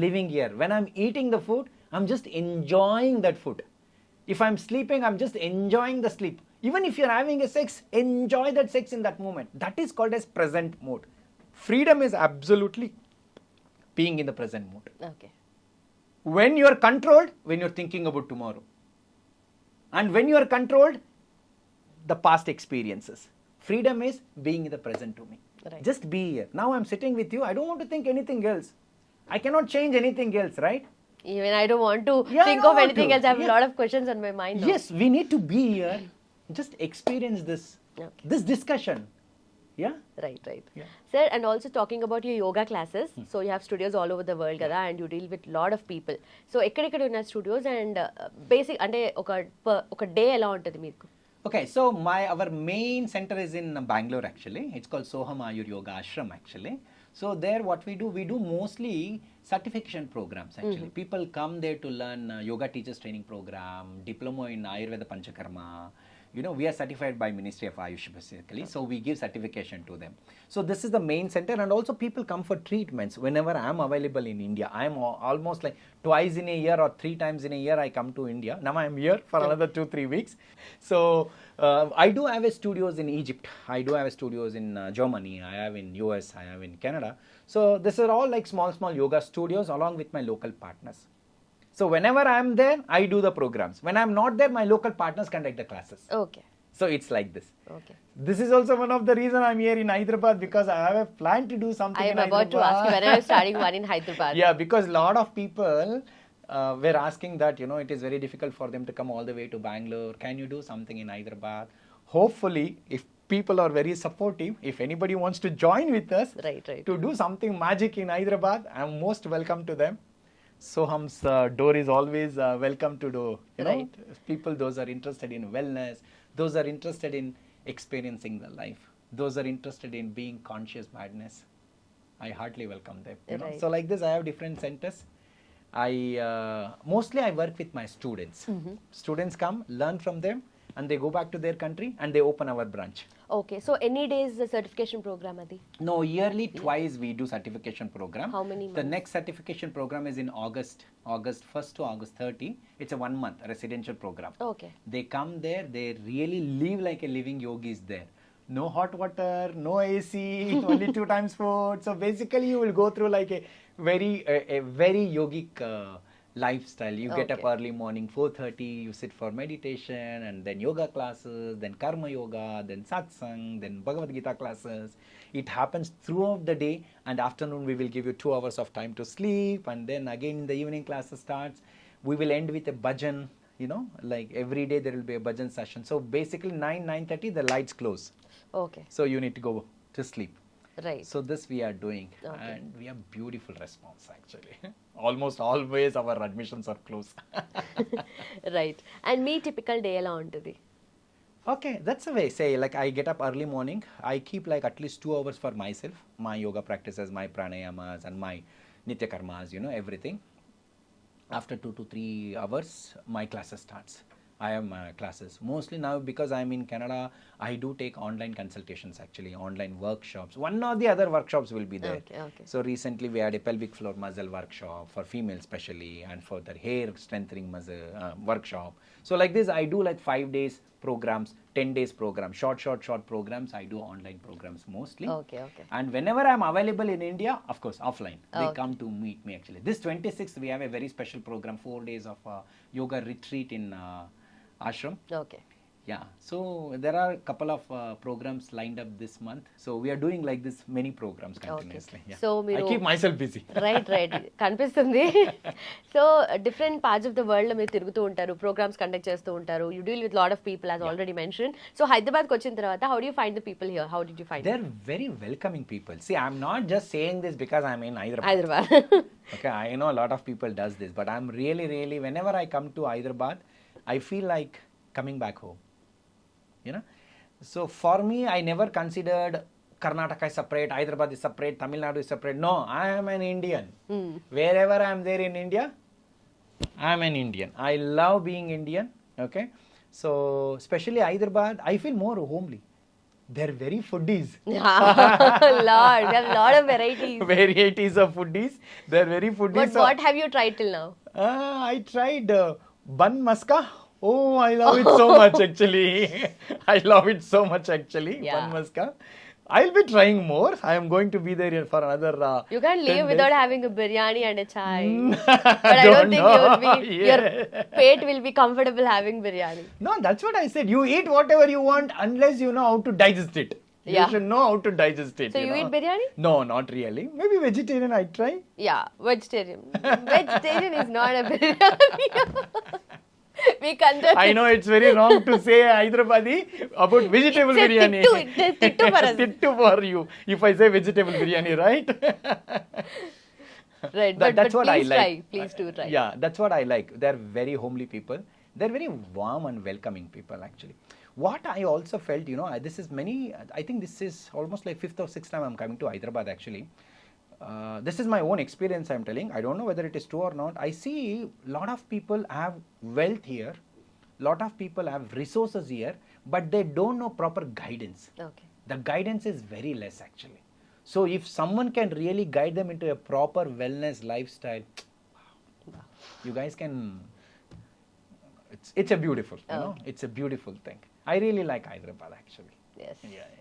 [SPEAKER 3] living here. When I'm eating the food, I'm just enjoying that food. If I'm sleeping, I'm just enjoying the sleep. Even if you're having a sex, enjoy that sex in that moment. That is called as present mode. Freedom is absolutely being in the present mode.
[SPEAKER 4] Okay.
[SPEAKER 3] When you are controlled, when you're thinking about tomorrow. And when you are controlled, the past experiences. Freedom is being in the present to me.
[SPEAKER 4] Right.
[SPEAKER 3] Just be here. Now I'm sitting with you. I don't want to think anything else. I cannot change anything else, right?
[SPEAKER 4] Even I don't want to
[SPEAKER 3] Yeah,
[SPEAKER 4] think
[SPEAKER 3] I don't
[SPEAKER 4] of
[SPEAKER 3] want
[SPEAKER 4] anything
[SPEAKER 3] to.
[SPEAKER 4] else. I have a
[SPEAKER 3] Yeah.
[SPEAKER 4] lot of questions on my mind now.
[SPEAKER 3] Yes, we need to be here. Just experience this.
[SPEAKER 4] Okay.
[SPEAKER 3] This discussion. Yeah?
[SPEAKER 4] Right.
[SPEAKER 3] Yeah.
[SPEAKER 4] Sir, and also talking about your yoga classes, so you have studios all over the world kada, and you deal with lot of people. So ఎక్కడెక్కడ ఉన్న studios and basic అంటే ఒక day ఎలా ఉంటుంది మీకు?
[SPEAKER 3] Okay, so our main center is in Bangalore actually. It's called Soham Ayur Yoga Ashram actually. So there what we do mostly certification programs actually. People come there to learn yoga teachers training program, diploma in Ayurveda Panchakarma. You know, we are certified by Ministry of Ayush basically. So we give certification to them. So this is the main center, and also people come for treatments whenever I am available in India. I am almost like twice in a year or 3 times in a year I come to India. Now I am here for another 2-3 weeks. So I do have a studios in Egypt. I do have a studios in Germany. I have in US. I have in Canada. So this are all like small yoga studios along with my local partners. So whenever I am there, I do the programs. When I am not there, my local partners conduct the classes.
[SPEAKER 4] Okay.
[SPEAKER 3] So it's like this.
[SPEAKER 4] Okay.
[SPEAKER 3] This is also one of the reason I'm here in Hyderabad, because I have a plan to do something
[SPEAKER 4] I
[SPEAKER 3] in
[SPEAKER 4] am about to ask you when I am starting one in Hyderabad.
[SPEAKER 3] Yeah, because a lot of people were asking that, you know, it is very difficult for them to come all the way to Bangalore. Can you do something in Hyderabad? Hopefully, if people are very supportive, if anybody wants to join with us
[SPEAKER 4] Right.
[SPEAKER 3] to do something magic in Hyderabad, I'm most welcome to them. Soham's door is always welcome to do. You know,
[SPEAKER 4] Right.
[SPEAKER 3] people those are interested in wellness, those are interested in experiencing the life, those are interested in being conscious madness. I heartily welcome them. You know,
[SPEAKER 4] Right.
[SPEAKER 3] so like this, I have different centers. I mostly I work with my students. Students come, learn from them, and they go back to their country and they open our branch.
[SPEAKER 4] Okay, so any days the certification program adi?
[SPEAKER 3] No, yearly twice we do certification program.
[SPEAKER 4] How many
[SPEAKER 3] The
[SPEAKER 4] months?
[SPEAKER 3] next certification program is in August 1st to August 30. It's a 1 month residential program.
[SPEAKER 4] Okay.
[SPEAKER 3] They come there, they really live like a living yogis there. No hot water, no AC, only 2 times food. So basically you will go through like a very yogic lifestyle. You get up
[SPEAKER 4] Okay.
[SPEAKER 3] early morning 4:30, you sit for meditation, and then yoga classes, then karma yoga, then satsang, then Bhagavad Gita classes. It happens throughout the day, and afternoon we will give you 2 hours of time to sleep, and then again the evening classes starts. We will end with a bhajan, you know, like every day there will be a bhajan session. So basically 9:30 the lights close.
[SPEAKER 4] Okay.
[SPEAKER 3] So you need to go to sleep.
[SPEAKER 4] Right.
[SPEAKER 3] So this we are doing,
[SPEAKER 4] Okay.
[SPEAKER 3] and we have beautiful response actually. Almost always our admissions are close.
[SPEAKER 4] Right. And me typical day ఎలా ఉంటుంది?
[SPEAKER 3] Okay, that's the way. Say, like, I get up early morning. I keep like at least 2 hours for myself, my yoga practices, my pranayamas, and my nitya karmas. Everything. After 2 to 3 hours, my classes starts. I have classes mostly now because I'm in Canada. I do take online consultations, actually, online workshops. One or the other workshops will be there.
[SPEAKER 4] Okay.
[SPEAKER 3] So recently we had a pelvic floor muscle workshop for females especially, and for the hair strengthening muscle workshop. So like this, I do like 5 days programs, 10 days programs, short programs. I do online programs mostly.
[SPEAKER 4] Okay.
[SPEAKER 3] And whenever I'm available in India, of course, offline, they
[SPEAKER 4] Okay.
[SPEAKER 3] come to meet me actually. This 26th, we have a very special program, 4 days of yoga retreat in ashram.
[SPEAKER 4] Okay.
[SPEAKER 3] Yeah, so there are a couple of programs lined up this month. So we are doing like this many programs continuously. Yeah.
[SPEAKER 4] So
[SPEAKER 3] I keep myself busy.
[SPEAKER 4] Right కనిపిస్తుంది. So different parts of the world లో మీరు తిరుగుతూ ఉంటారు, programmes conduct చేస్తూ ఉంటారు, you deal with lot of people as already mention. So హైదరాబాద్కి వచ్చిన తర్వాత how do you find the people here? How did you find
[SPEAKER 3] They're very welcoming people. See, I'm not just saying this because I'm in Hyderabad.
[SPEAKER 4] Hyderabad?
[SPEAKER 3] Okay, I know a lot of people does this, but I'm really, whenever I come to Hyderabad, I feel like coming back home. So for me, I never considered Karnataka is separate, Hyderabad is separate, Tamil Nadu is separate. No, I am an Indian. Wherever I am there in India, I am an Indian. I love being Indian. Okay, so especially Hyderabad, I feel more homely. They're very foodies.
[SPEAKER 4] Lord, they have a lot of varieties.
[SPEAKER 3] Varieties of foodies. They're very foodies.
[SPEAKER 4] But what have you tried till now?
[SPEAKER 3] I tried bun maska. Oh, I love it so much actually. I love it so much actually.
[SPEAKER 4] Yeah.
[SPEAKER 3] Bun maska. I'll be trying more. I am going to be there for another.
[SPEAKER 4] You can't
[SPEAKER 3] 10
[SPEAKER 4] leave
[SPEAKER 3] days.
[SPEAKER 4] without having a biryani and a chai. But I don't think you will be, your pate will be comfortable having biryani.
[SPEAKER 3] No, that's what I said. You eat whatever you want unless you know how to digest it. You
[SPEAKER 4] Yeah.
[SPEAKER 3] should know how to digest it.
[SPEAKER 4] So you
[SPEAKER 3] know.
[SPEAKER 4] eat biryani?
[SPEAKER 3] No, not really. Maybe vegetarian I try.
[SPEAKER 4] Yeah, vegetarian. Vegetarian is not a biryani. We consider
[SPEAKER 3] I know it's very wrong to say Hyderabadi about vegetable
[SPEAKER 4] It's a
[SPEAKER 3] biryani.
[SPEAKER 4] tittu for us.
[SPEAKER 3] Tittu for you if I say vegetable biryani, right?
[SPEAKER 4] Right,
[SPEAKER 3] That's
[SPEAKER 4] but
[SPEAKER 3] what I
[SPEAKER 4] please
[SPEAKER 3] like.
[SPEAKER 4] try. Please do try.
[SPEAKER 3] Yeah, that's what I like. They're very homely people. They're very warm and welcoming people actually. What I also felt, this is I think this is almost like 5th or 6th time I'm coming to Hyderabad actually. This is my own experience I'm telling. I don't know whether it is true or not. I see a lot of people have wealth here, lot of people have resources here, but they don't know proper guidance.
[SPEAKER 4] Okay.
[SPEAKER 3] The guidance is very less actually. So if someone can really guide them into a proper wellness lifestyle, you guys can, it's a beautiful, it's a beautiful thing. I really like Hyderabad actually.
[SPEAKER 4] Yes.
[SPEAKER 3] Yeah.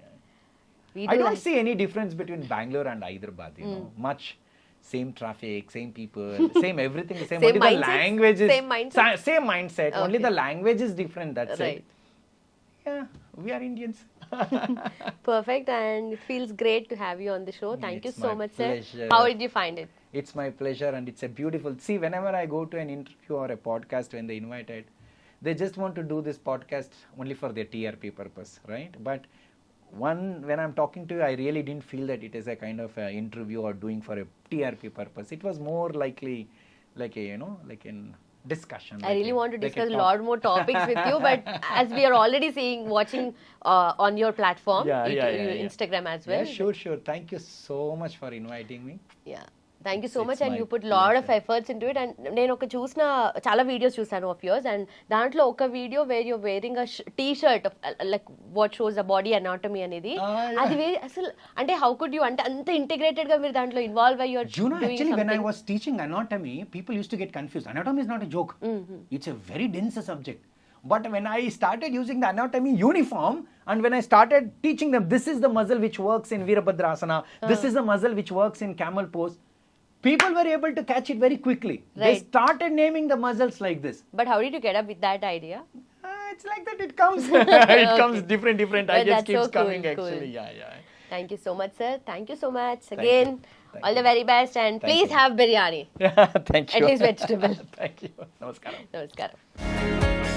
[SPEAKER 4] We
[SPEAKER 3] I
[SPEAKER 4] do
[SPEAKER 3] don't
[SPEAKER 4] like-
[SPEAKER 3] see any difference between Bangalore and Hyderabad, much. Same traffic, same people, same everything, same.
[SPEAKER 4] Same
[SPEAKER 3] Only the
[SPEAKER 4] mindsets?
[SPEAKER 3] language is
[SPEAKER 4] Same mindset?
[SPEAKER 3] same mindset. Only
[SPEAKER 4] Okay.
[SPEAKER 3] the language is different. That's
[SPEAKER 4] Right.
[SPEAKER 3] it. Yeah, we are Indians.
[SPEAKER 4] Perfect, and it feels great to have you on the show. Thank you
[SPEAKER 3] It's
[SPEAKER 4] so
[SPEAKER 3] my
[SPEAKER 4] much, sir.
[SPEAKER 3] pleasure.
[SPEAKER 4] How did you find it?
[SPEAKER 3] It's my pleasure, and it's a beautiful. See, whenever I go to an interview or a podcast, when they invited, they just want to do this podcast only for their TRP purpose, right? But when I'm talking to you, I really didn't feel that it is a kind of a interview or doing for a TRP purpose. It was more likely like a like in discussion.
[SPEAKER 4] I really want to
[SPEAKER 3] like a
[SPEAKER 4] discuss a
[SPEAKER 3] talk.
[SPEAKER 4] lot more topics with you, but as we are already watching on your platform,
[SPEAKER 3] Yeah.
[SPEAKER 4] Instagram as well.
[SPEAKER 3] Yeah, sure. Thank you so much for inviting me.
[SPEAKER 4] Yeah. Thank you so
[SPEAKER 3] It's
[SPEAKER 4] much and
[SPEAKER 3] my
[SPEAKER 4] you put lot of
[SPEAKER 3] pleasure.
[SPEAKER 4] Efforts in to it. And నేను చూసిన చాలా videos చూసాను of yours, and దాంట్లో ఒక video where you're wearing a T shirt like what shows the body anatomy అనేది,
[SPEAKER 3] yeah.
[SPEAKER 4] అది అసలు అంటే హౌ కుడ్ యూ అంటే అంత ఇంటిగ్రేటెడ్ గా మీరు దాంట్లో ఇన్వాల్వ్ అయ్యారు?
[SPEAKER 3] Actually, when I was teaching anatomy, people used to get confused. Anatomy is not a joke. It's a very dense subject. But when I started using the anatomy uniform, and when I started teaching them, this is the muscle which works in Virabhadrasana, this is the muscle which works in camel pose, people were able to catch it very quickly. They
[SPEAKER 4] Right.
[SPEAKER 3] started naming the muscles like this.
[SPEAKER 4] But how did you get up with that idea?
[SPEAKER 3] It's like that. It comes. It comes different.
[SPEAKER 4] But
[SPEAKER 3] I just
[SPEAKER 4] that's
[SPEAKER 3] keeps
[SPEAKER 4] so cool,
[SPEAKER 3] coming
[SPEAKER 4] cool.
[SPEAKER 3] actually. Yeah.
[SPEAKER 4] Thank you so much sir. Thank you so much
[SPEAKER 3] Thank
[SPEAKER 4] again.
[SPEAKER 3] you.
[SPEAKER 4] All the very best and
[SPEAKER 3] Thank
[SPEAKER 4] please
[SPEAKER 3] you.
[SPEAKER 4] Have biryani.
[SPEAKER 3] Thank you.
[SPEAKER 4] At least vegetable.
[SPEAKER 3] Thank you. Namaskaram.
[SPEAKER 4] నమస్కారం.